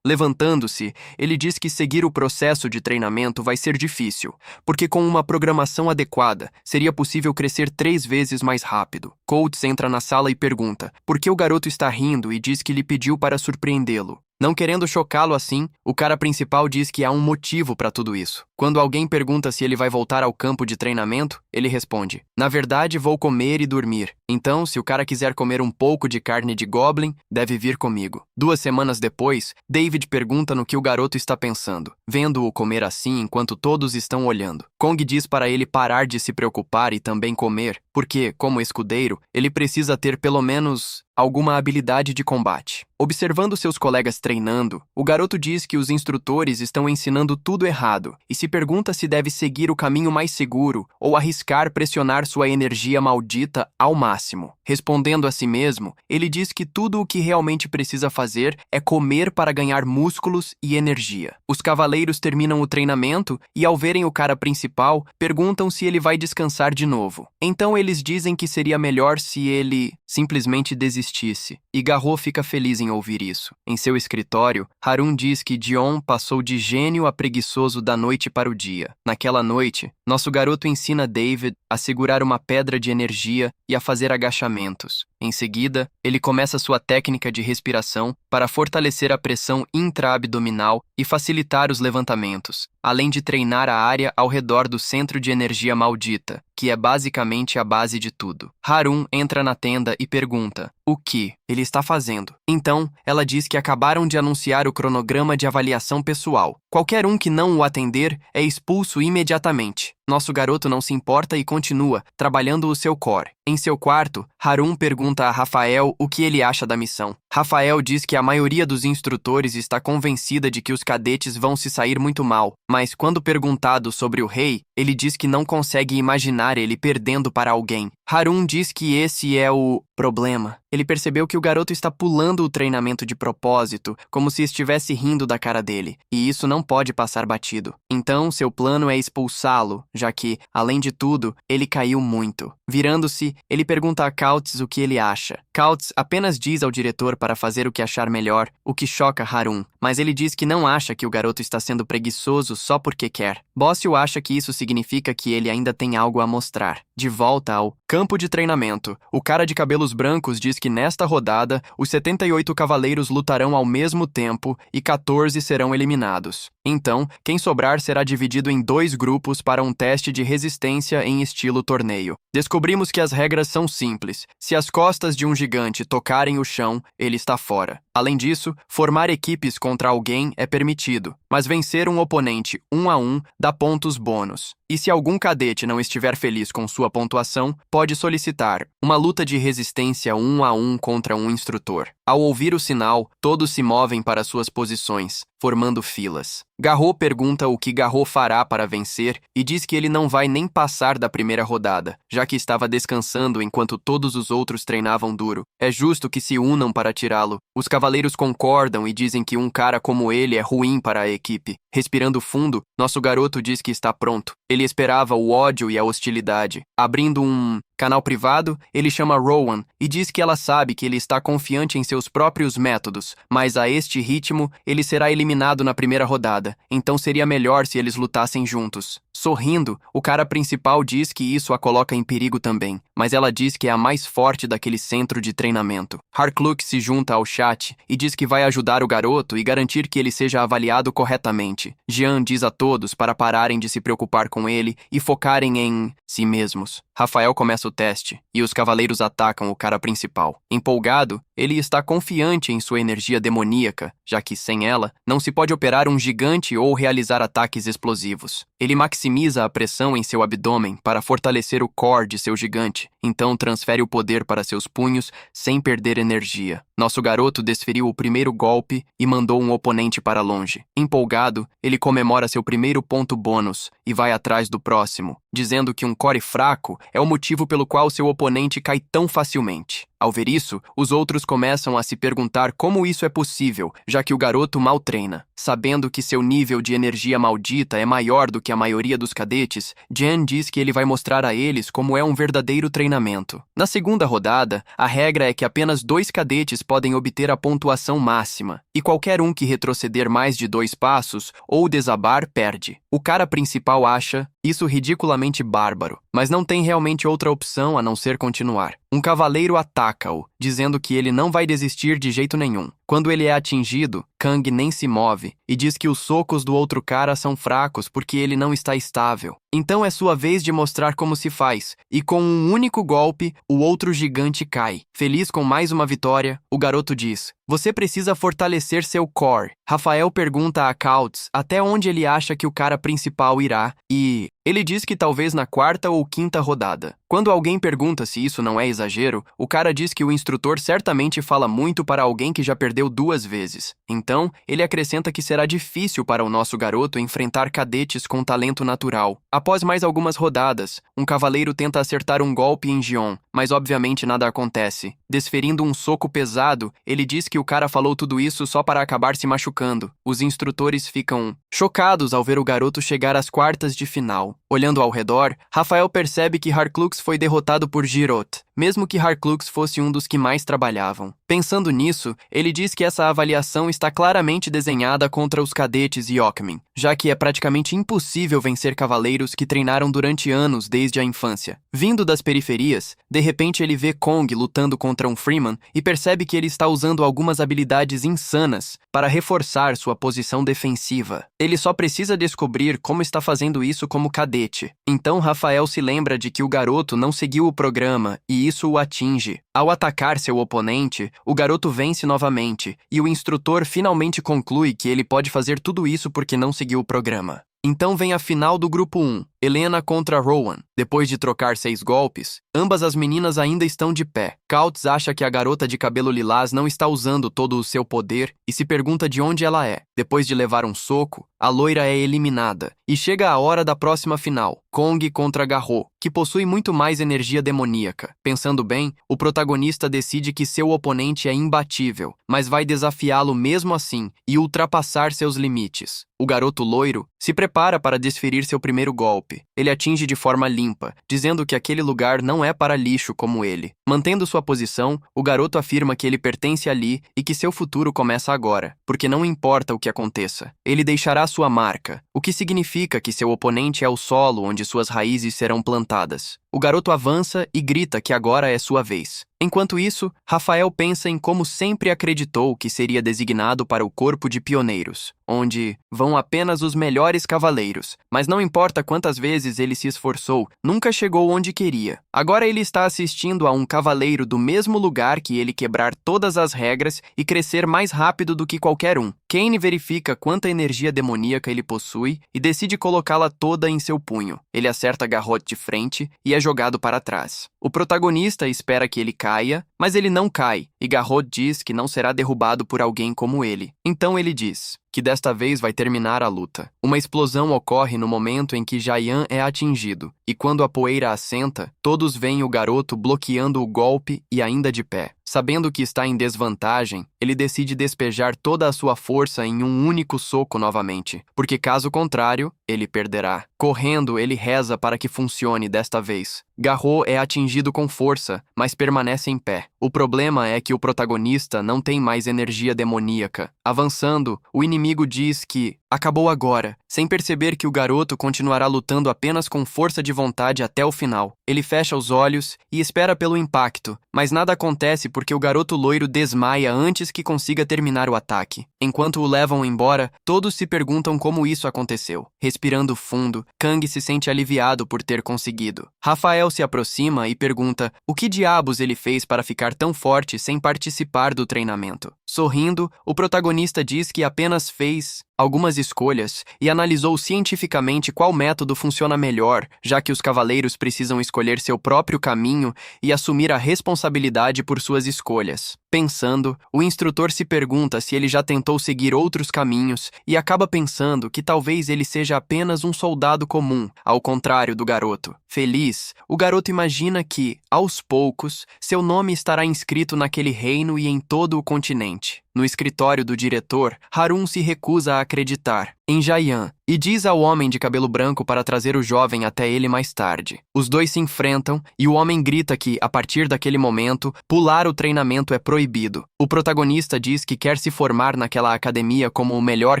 Levantando-se, ele diz que seguir o processo de treinamento vai ser difícil, porque com uma programação adequada, seria possível crescer 3 vezes mais rápido. Coates entra na sala e pergunta por que o garoto está rindo e diz que lhe pediu para surpreendê-lo. Não querendo chocá-lo assim, o cara principal diz que há um motivo para tudo isso. Quando alguém pergunta se ele vai voltar ao campo de treinamento, ele responde: "Na verdade, vou comer e dormir. Então, se o cara quiser comer um pouco de carne de Goblin, deve vir comigo." 2 semanas depois, David pergunta no que o garoto está pensando, vendo-o comer assim enquanto todos estão olhando. Kong diz para ele parar de se preocupar e também comer, porque, como escudeiro, ele precisa ter pelo menos alguma habilidade de combate. Observando seus colegas treinando, o garoto diz que os instrutores estão ensinando tudo errado e se pergunta se deve seguir o caminho mais seguro ou arriscar pressionar sua energia maldita ao máximo. Respondendo a si mesmo, ele diz que tudo o que realmente precisa fazer é comer para ganhar músculos e energia. Os cavaleiros terminam o treinamento e, ao verem o cara principal, perguntam se ele vai descansar de novo. Então eles dizem que seria melhor se ele simplesmente desistisse, e Garro fica feliz em ouvir isso. Em seu escritório, Harun diz que Dion passou de gênio a preguiçoso da noite para o dia. Naquela noite, nosso garoto ensina David a segurar uma pedra de energia e a fazer agachamentos. Em seguida, ele começa sua técnica de respiração para fortalecer a pressão intra-abdominal e facilitar os levantamentos, além de treinar a área ao redor do centro de energia maldita, que é basicamente a base de tudo. Harun entra na tenda e pergunta o que ele está fazendo. Então, ela diz que acabaram de anunciar o cronograma de avaliação pessoal. Qualquer um que não o atender é expulso imediatamente. Nosso garoto não se importa e continua, trabalhando o seu core. Em seu quarto, Harun pergunta a Rafael o que ele acha da missão. Rafael diz que a maioria dos instrutores está convencida de que os cadetes vão se sair muito mal, mas quando perguntado sobre o rei, ele diz que não consegue imaginar ele perdendo para alguém. Harun diz que esse é o problema. Ele percebeu que o garoto está pulando o treinamento de propósito, como se estivesse rindo da cara dele, e isso não pode passar batido. Então, seu plano é expulsá-lo, já que, além de tudo, ele caiu muito. Virando-se, ele pergunta a Coutts o que ele acha. Coutts apenas diz ao diretor para fazer o que achar melhor, o que choca Harun, mas ele diz que não acha que o garoto está sendo preguiçoso só porque quer. Bossio acha que isso significa que ele ainda tem algo a mostrar. De volta ao campo de treinamento, o cara de cabelos brancos diz que nesta rodada, os 78 cavaleiros lutarão ao mesmo tempo e 14 serão eliminados. Então, quem sobrar será dividido em 2 grupos para um teste de resistência em estilo torneio. Descobrimos que as regras são simples. Se as costas de um gigante tocarem o chão, ele está fora. Além disso, formar equipes contra alguém é permitido, mas vencer um oponente 1 a 1 dá pontos bônus. E se algum cadete não estiver feliz com sua pontuação, pode solicitar uma luta de resistência 1 a 1 contra um instrutor. Ao ouvir o sinal, todos se movem para suas posições, formando filas. Garrot pergunta o que Garrot fará para vencer e diz que ele não vai nem passar da primeira rodada, já que estava descansando enquanto todos os outros treinavam duro. É justo que se unam para tirá-lo. Os cavaleiros concordam e dizem que um cara como ele é ruim para a equipe. Respirando fundo, nosso garoto diz que está pronto. Ele esperava o ódio e a hostilidade. Abrindo um canal privado, ele chama Rowan e diz que ela sabe que ele está confiante em seus próprios métodos, mas a este ritmo, ele será eliminado na primeira rodada, então seria melhor se eles lutassem juntos. Sorrindo, o cara principal diz que isso a coloca em perigo também, mas ela diz que é a mais forte daquele centro de treinamento. Harkluk se junta ao chat e diz que vai ajudar o garoto e garantir que ele seja avaliado corretamente. Jean diz a todos para pararem de se preocupar com ele e focarem em si mesmos. Rafael começa o teste e os cavaleiros atacam o cara principal. Empolgado, ele está confiante em sua energia demoníaca, já que sem ela, não se pode operar um gigante ou realizar ataques explosivos. Ele maximiza a pressão em seu abdômen para fortalecer o core de seu gigante, então transfere o poder para seus punhos sem perder energia. Nosso garoto desferiu o primeiro golpe e mandou um oponente para longe. Empolgado, ele comemora seu primeiro ponto bônus e vai atrás do próximo, dizendo que um core fraco é o motivo pelo qual seu oponente cai tão facilmente. Ao ver isso, os outros começam a se perguntar como isso é possível, já que o garoto mal treina. Sabendo que seu nível de energia maldita é maior do que a maioria dos cadetes, Jen diz que ele vai mostrar a eles como é um verdadeiro treinamento. Na segunda rodada, a regra é que apenas 2 cadetes podem obter a pontuação máxima, e qualquer um que retroceder mais de 2 passos ou desabar perde. O cara principal acha isso ridiculamente bárbaro, mas não tem realmente outra opção a não ser continuar. Um cavaleiro ataca-o, dizendo que ele não vai desistir de jeito nenhum. Quando ele é atingido, Kang nem se move e diz que os socos do outro cara são fracos porque ele não está estável. Então é sua vez de mostrar como se faz, e com um único golpe, o outro gigante cai. Feliz com mais uma vitória, o garoto diz: "Você precisa fortalecer seu core." Rafael pergunta a Coutts até onde ele acha que o cara principal irá, e ele diz que talvez na 4ª ou 5ª rodada. Quando alguém pergunta se isso não é exagero, o cara diz que o instrutor certamente fala muito para alguém que já perdeu 2 vezes. Então, ele acrescenta que será difícil para o nosso garoto enfrentar cadetes com talento natural. Após mais algumas rodadas, um cavaleiro tenta acertar um golpe em Gion, mas obviamente nada acontece. Desferindo um soco pesado, ele diz que o cara falou tudo isso só para acabar se machucando. Os instrutores ficam chocados ao ver o garoto chegar às quartas de final. Olhando ao redor, Rafael percebe que Harklux foi derrotado por Girot, mesmo que Harklux fosse um dos que mais trabalhavam. Pensando nisso, ele diz que essa avaliação está claramente desenhada contra os cadetes Yokmin, já que é praticamente impossível vencer cavaleiros que treinaram durante anos desde a infância. Vindo das periferias, de repente ele vê Kong lutando contra um Freeman e percebe que ele está usando algumas habilidades insanas para reforçar sua posição defensiva. Ele só precisa descobrir como está fazendo isso como cadete. Então Rafael se lembra de que o garoto não seguiu o programa e isso o atinge. Ao atacar seu oponente, o garoto vence novamente e o instrutor finalmente conclui que ele pode fazer tudo isso porque não seguiu o programa. Então vem a final do grupo 1, Helena contra Rowan. Depois de trocar 6 golpes, ambas as meninas ainda estão de pé. Kautz acha que a garota de cabelo lilás não está usando todo o seu poder e se pergunta de onde ela é. Depois de levar um soco, a loira é eliminada e chega a hora da próxima final, Kong contra Garou, que possui muito mais energia demoníaca. Pensando bem, o protagonista decide que seu oponente é imbatível, mas vai desafiá-lo mesmo assim e ultrapassar seus limites. O garoto loiro se prepara para desferir seu primeiro golpe. Ele atinge de forma limpa, dizendo que aquele lugar não é para lixo como ele. Mantendo sua posição, o garoto afirma que ele pertence ali e que seu futuro começa agora, porque não importa o que aconteça. Ele deixará sua marca, o que significa que seu oponente é o solo onde suas raízes serão plantadas. O garoto avança e grita que agora é sua vez. Enquanto isso, Rafael pensa em como sempre acreditou que seria designado para o corpo de pioneiros, onde vão apenas os melhores cavaleiros, mas não importa quantas vezes ele se esforçou, nunca chegou onde queria. Agora ele está assistindo a um cavaleiro do mesmo lugar que ele quebrar todas as regras e crescer mais rápido do que qualquer um. Kane verifica quanta energia demoníaca ele possui e decide colocá-la toda em seu punho. Ele acerta Garrot de frente e é jogado para trás. O protagonista espera que ele caia, mas ele não cai, e Garrot diz que não será derrubado por alguém como ele. Então ele diz que desta vez vai terminar a luta. Uma explosão ocorre no momento em que Jaian é atingido, e quando a poeira assenta, todos veem o garoto bloqueando o golpe e ainda de pé. Sabendo que está em desvantagem, ele decide despejar toda a sua força em um único soco novamente, porque caso contrário, ele perderá. Correndo, ele reza para que funcione desta vez. Garrot é atingido com força, mas permanece em pé. O problema é que o protagonista não tem mais energia demoníaca. Avançando, o inimigo diz que acabou agora, sem perceber que o garoto continuará lutando apenas com força de vontade até o final. Ele fecha os olhos e espera pelo impacto, mas nada acontece porque o garoto loiro desmaia antes que consiga terminar o ataque. Enquanto o levam embora, todos se perguntam como isso aconteceu. Respirando fundo, Kang se sente aliviado por ter conseguido. Rafael se aproxima e pergunta o que diabos ele fez para ficar tão forte sem participar do treinamento. Sorrindo, o protagonista diz que apenas fez algumas escolhas e analisou cientificamente qual método funciona melhor, já que os cavaleiros precisam escolher seu próprio caminho e assumir a responsabilidade por suas escolhas. Pensando, o instrutor se pergunta se ele já tentou seguir outros caminhos e acaba pensando que talvez ele seja apenas um soldado comum, ao contrário do garoto. Feliz, o garoto imagina que, aos poucos, seu nome estará inscrito naquele reino e em todo o continente. No escritório do diretor, Harun se recusa a acreditar em Jaian e diz ao homem de cabelo branco para trazer o jovem até ele mais tarde. Os dois se enfrentam e o homem grita que, a partir daquele momento, pular o treinamento é proibido. O protagonista diz que quer se formar naquela academia como o melhor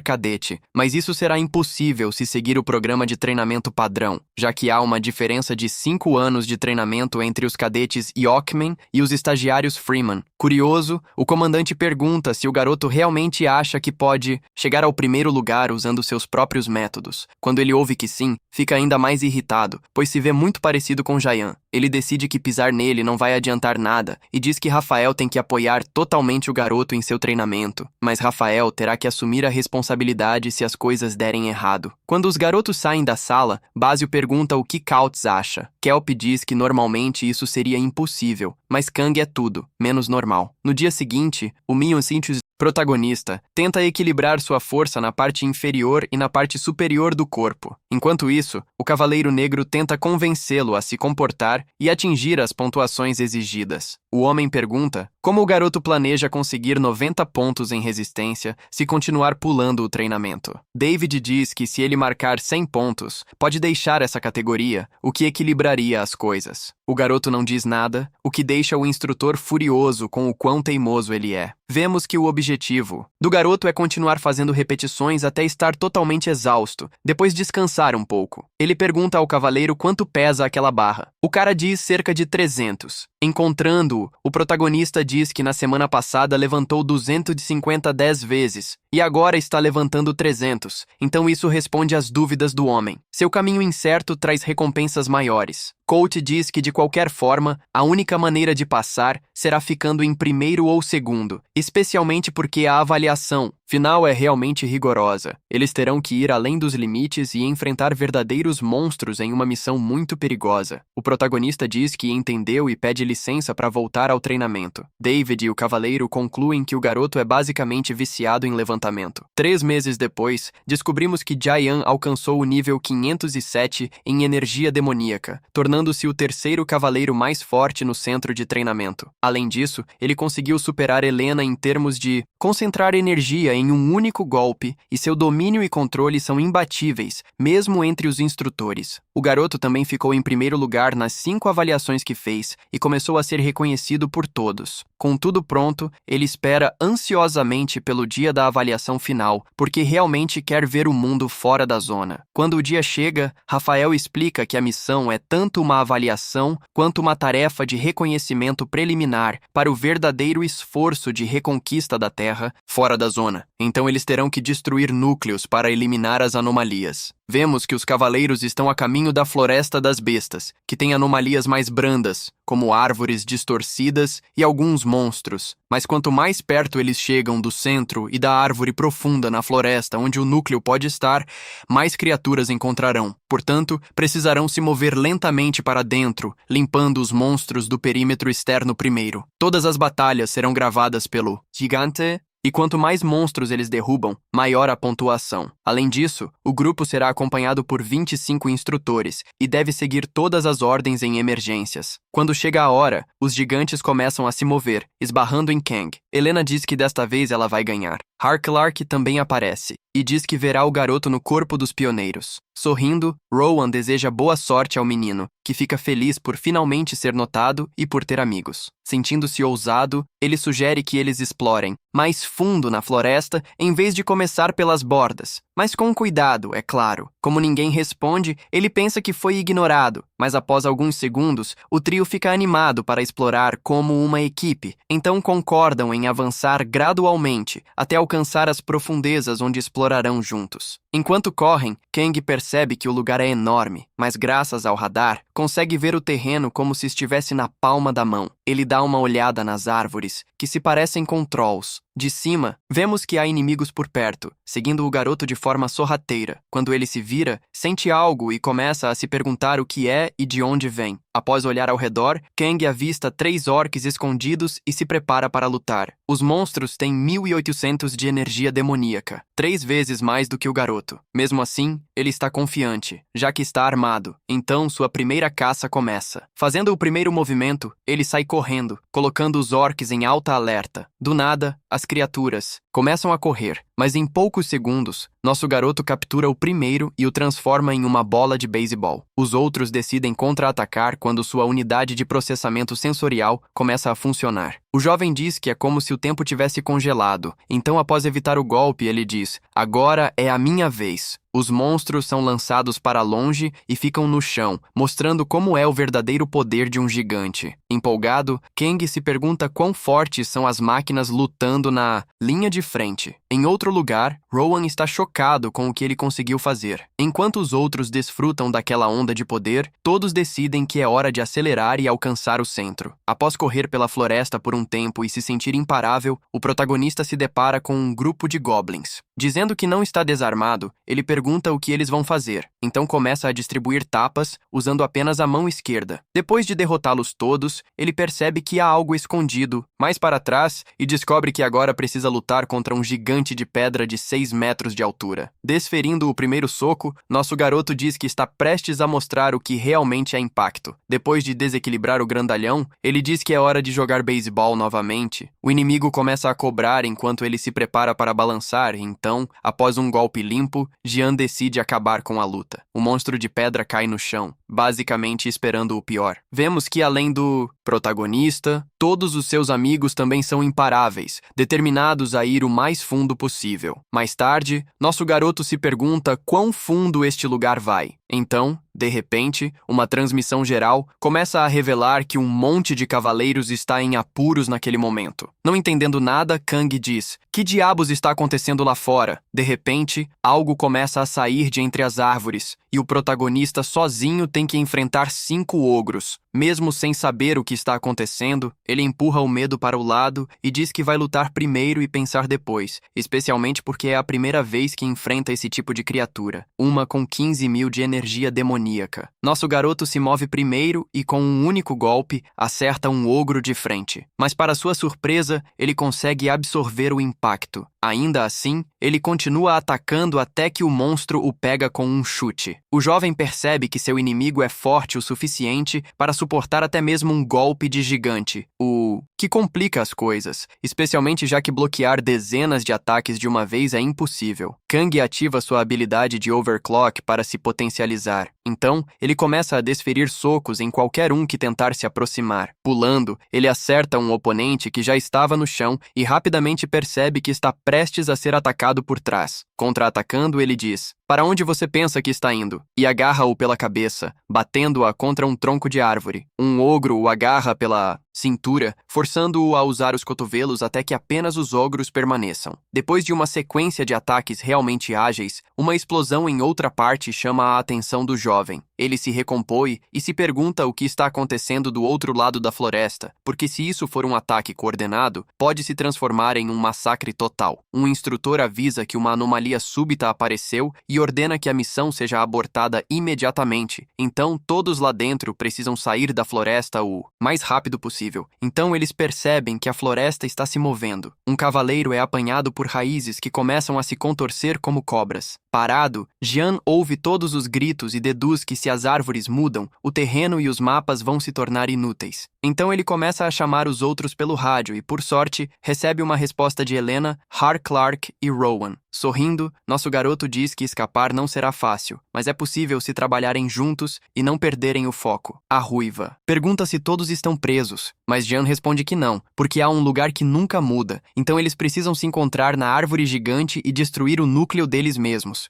cadete, mas isso será impossível se seguir o programa de treinamento padrão, já que há uma diferença de 5 anos de treinamento entre os cadetes Yokmen e os estagiários Freeman. Curioso, o comandante pergunta se o garoto realmente acha que pode chegar ao primeiro lugar usando seus próprios métodos. Quando ele ouve que sim, fica ainda mais irritado, pois se vê muito parecido com Jaian. Ele decide que pisar nele não vai adiantar nada e diz que Rafael tem que apoiar totalmente o garoto em seu treinamento, mas Rafael terá que assumir a responsabilidade se as coisas derem errado. Quando os garotos saem da sala, Básio pergunta o que Kautz acha. Kelp diz que normalmente isso seria impossível, mas Kang é tudo, menos normal. No dia seguinte, o Minho Cintius protagonista tenta equilibrar sua força na parte inferior e na parte superior do corpo. Enquanto isso, o Cavaleiro Negro tenta convencê-lo a se comportar e atingir as pontuações exigidas. O homem pergunta como o garoto planeja conseguir 90 pontos em resistência se continuar pulando o treinamento. David diz que se ele marcar 100 pontos, pode deixar essa categoria, o que equilibraria as coisas. O garoto não diz nada, o que deixa o instrutor furioso com o quão teimoso ele é. Vemos que o objetivo do garoto é continuar fazendo repetições até estar totalmente exausto, depois descansar um pouco. Ele pergunta ao cavaleiro quanto pesa aquela barra. O cara diz cerca de 300. Encontrando-o, o protagonista diz que na semana passada levantou 250 10 vezes e agora está levantando 300, então isso responde às dúvidas do homem. Seu caminho incerto traz recompensas maiores. Coach diz que, de qualquer forma, a única maneira de passar será ficando em primeiro ou segundo, especialmente porque a avaliação final é realmente rigorosa. Eles terão que ir além dos limites e enfrentar verdadeiros monstros em uma missão muito perigosa. O protagonista diz que entendeu e pede licença para voltar ao treinamento. David e o cavaleiro concluem que o garoto é basicamente viciado em levantamento. 3 meses depois, descobrimos que Jayan alcançou o nível 507 em energia demoníaca, tornando-se o terceiro cavaleiro mais forte no centro de treinamento. Além disso, ele conseguiu superar Helena em termos de concentrar energia em um único golpe, e seu domínio e controle são imbatíveis, mesmo entre os instrutores. O garoto também ficou em primeiro lugar nas 5 avaliações que fez e começou a ser reconhecido por todos. Com tudo pronto, ele espera ansiosamente pelo dia da avaliação final, porque realmente quer ver o mundo fora da zona. Quando o dia chega, Rafael explica que a missão é tanto uma avaliação quanto uma tarefa de reconhecimento preliminar para o verdadeiro esforço de reconquista da Terra fora da zona. Então eles terão que destruir núcleos para eliminar as anomalias. Vemos que os cavaleiros estão a caminho da Floresta das Bestas, que tem anomalias mais brandas, como árvores distorcidas e alguns monstros. Mas quanto mais perto eles chegam do centro e da árvore profunda na floresta onde o núcleo pode estar, mais criaturas encontrarão. Portanto, precisarão se mover lentamente para dentro, limpando os monstros do perímetro externo primeiro. Todas as batalhas serão gravadas pelo Gigante, e quanto mais monstros eles derrubam, maior a pontuação. Além disso, o grupo será acompanhado por 25 instrutores e deve seguir todas as ordens em emergências. Quando chega a hora, os gigantes começam a se mover, esbarrando em Kang. Helena diz que desta vez ela vai ganhar. Harklark também aparece e diz que verá o garoto no corpo dos pioneiros. Sorrindo, Rowan deseja boa sorte ao menino, que fica feliz por finalmente ser notado e por ter amigos. Sentindo-se ousado, ele sugere que eles explorem mais fundo na floresta em vez de começar pelas bordas. Mas com cuidado, é claro. Como ninguém responde, ele pensa que foi ignorado, mas após alguns segundos, o trio fica animado para explorar como uma equipe. Então concordam em avançar gradualmente até alcançar as profundezas onde explorarão juntos. Enquanto correm, Kang percebe que o lugar é enorme, mas graças ao radar, consegue ver o terreno como se estivesse na palma da mão. Ele dá uma olhada nas árvores, que se parecem com trolls. De cima, vemos que há inimigos por perto, seguindo o garoto de forma sorrateira. Quando ele se vira, sente algo e começa a se perguntar o que é e de onde vem. Após olhar ao redor, Kang avista 3 orcs escondidos e se prepara para lutar. Os monstros têm 1.800 de energia demoníaca, 3 vezes mais do que o garoto. Mesmo assim, ele está confiante, já que está armado. Então, sua primeira caça começa. Fazendo o primeiro movimento, ele sai correndo, colocando os orcs em alta alerta. Do nada, as criaturas começam a correr, mas em poucos segundos, nosso garoto captura o primeiro e o transforma em uma bola de beisebol. Os outros decidem contra-atacar quando sua unidade de processamento sensorial começa a funcionar. O jovem diz que é como se o tempo tivesse congelado, então após evitar o golpe, ele diz: "Agora é a minha vez." Os monstros são lançados para longe e ficam no chão, mostrando como é o verdadeiro poder de um gigante. Empolgado, Kang se pergunta quão fortes são as máquinas lutando na linha de frente. Em outro lugar, Rowan está chocado com o que ele conseguiu fazer. Enquanto os outros desfrutam daquela onda de poder, todos decidem que é hora de acelerar e alcançar o centro. Após correr pela floresta por um tempo e se sentir imparável, o protagonista se depara com um grupo de goblins. Dizendo que não está desarmado, ele pergunta o que eles vão fazer. Então começa a distribuir tapas, usando apenas a mão esquerda. Depois de derrotá-los todos, ele percebe que há algo escondido mais para trás e descobre que agora precisa lutar contra um gigante de pedra de 6 metros de altura. Desferindo o primeiro soco, nosso garoto diz que está prestes a mostrar o que realmente é impacto. Depois de desequilibrar o grandalhão, ele diz que é hora de jogar beisebol novamente. O inimigo começa a cobrar enquanto ele se prepara para balançar, então, após um golpe limpo, Jian decide acabar com a luta. O monstro de pedra cai no chão, basicamente esperando o pior. Vemos que além do protagonista, todos os seus amigos também são imparáveis, determinados a ir o mais fundo possível. Mais tarde, nosso garoto se pergunta quão fundo este lugar vai. Então, de repente, uma transmissão geral começa a revelar que um monte de cavaleiros está em apuros naquele momento. Não entendendo nada, Kang diz: "Que diabos está acontecendo lá fora?" De repente, algo começa a sair de entre as árvores, e o protagonista sozinho tem que enfrentar 5 ogros. Mesmo sem saber o que está acontecendo, ele empurra o medo para o lado e diz que vai lutar primeiro e pensar depois, especialmente porque é a primeira vez que enfrenta esse tipo de criatura, uma com 15.000 de energia demoníaca. Nosso garoto se move primeiro e, com um único golpe, acerta um ogro de frente. Mas, para sua surpresa, ele consegue absorver o impacto. Ainda assim, ele continua atacando até que o monstro o pega com um chute. O jovem percebe que seu inimigo é forte o suficiente para suportar até mesmo um golpe de gigante, o que complica as coisas, especialmente já que bloquear dezenas de ataques de uma vez é impossível. Kang ativa sua habilidade de Overclock para se potencializar. Então, ele começa a desferir socos em qualquer um que tentar se aproximar. Pulando, ele acerta um oponente que já estava no chão e rapidamente percebe que está prestes a ser atacado por trás. Contra-atacando, ele diz: "Para onde você pensa que está indo?" E agarra-o pela cabeça, batendo-a contra um tronco de árvore. Um ogro o agarra pela cintura, forçando-o a usar os cotovelos até que apenas os ogros permaneçam. Depois de uma sequência de ataques realmente ágeis, uma explosão em outra parte chama a atenção do jovem. Ele se recompõe e se pergunta o que está acontecendo do outro lado da floresta, porque se isso for um ataque coordenado, pode se transformar em um massacre total. Um instrutor avisa que uma anomalia súbita apareceu e ordena que a missão seja abortada imediatamente. Então, todos lá dentro precisam sair da floresta o mais rápido possível. Então, eles percebem que a floresta está se movendo. Um cavaleiro é apanhado por raízes que começam a se contorcer como cobras. Parado, Jian ouve todos os gritos e deduz que se as árvores mudam, o terreno e os mapas vão se tornar inúteis. Então ele começa a chamar os outros pelo rádio e, por sorte, recebe uma resposta de Helena, Har Clark e Rowan. Sorrindo, nosso garoto diz que escapar não será fácil, mas é possível se trabalharem juntos e não perderem o foco. A ruiva pergunta se todos estão presos, mas Jian responde que não, porque há um lugar que nunca muda, então eles precisam se encontrar na árvore gigante e destruir o núcleo deles mesmos.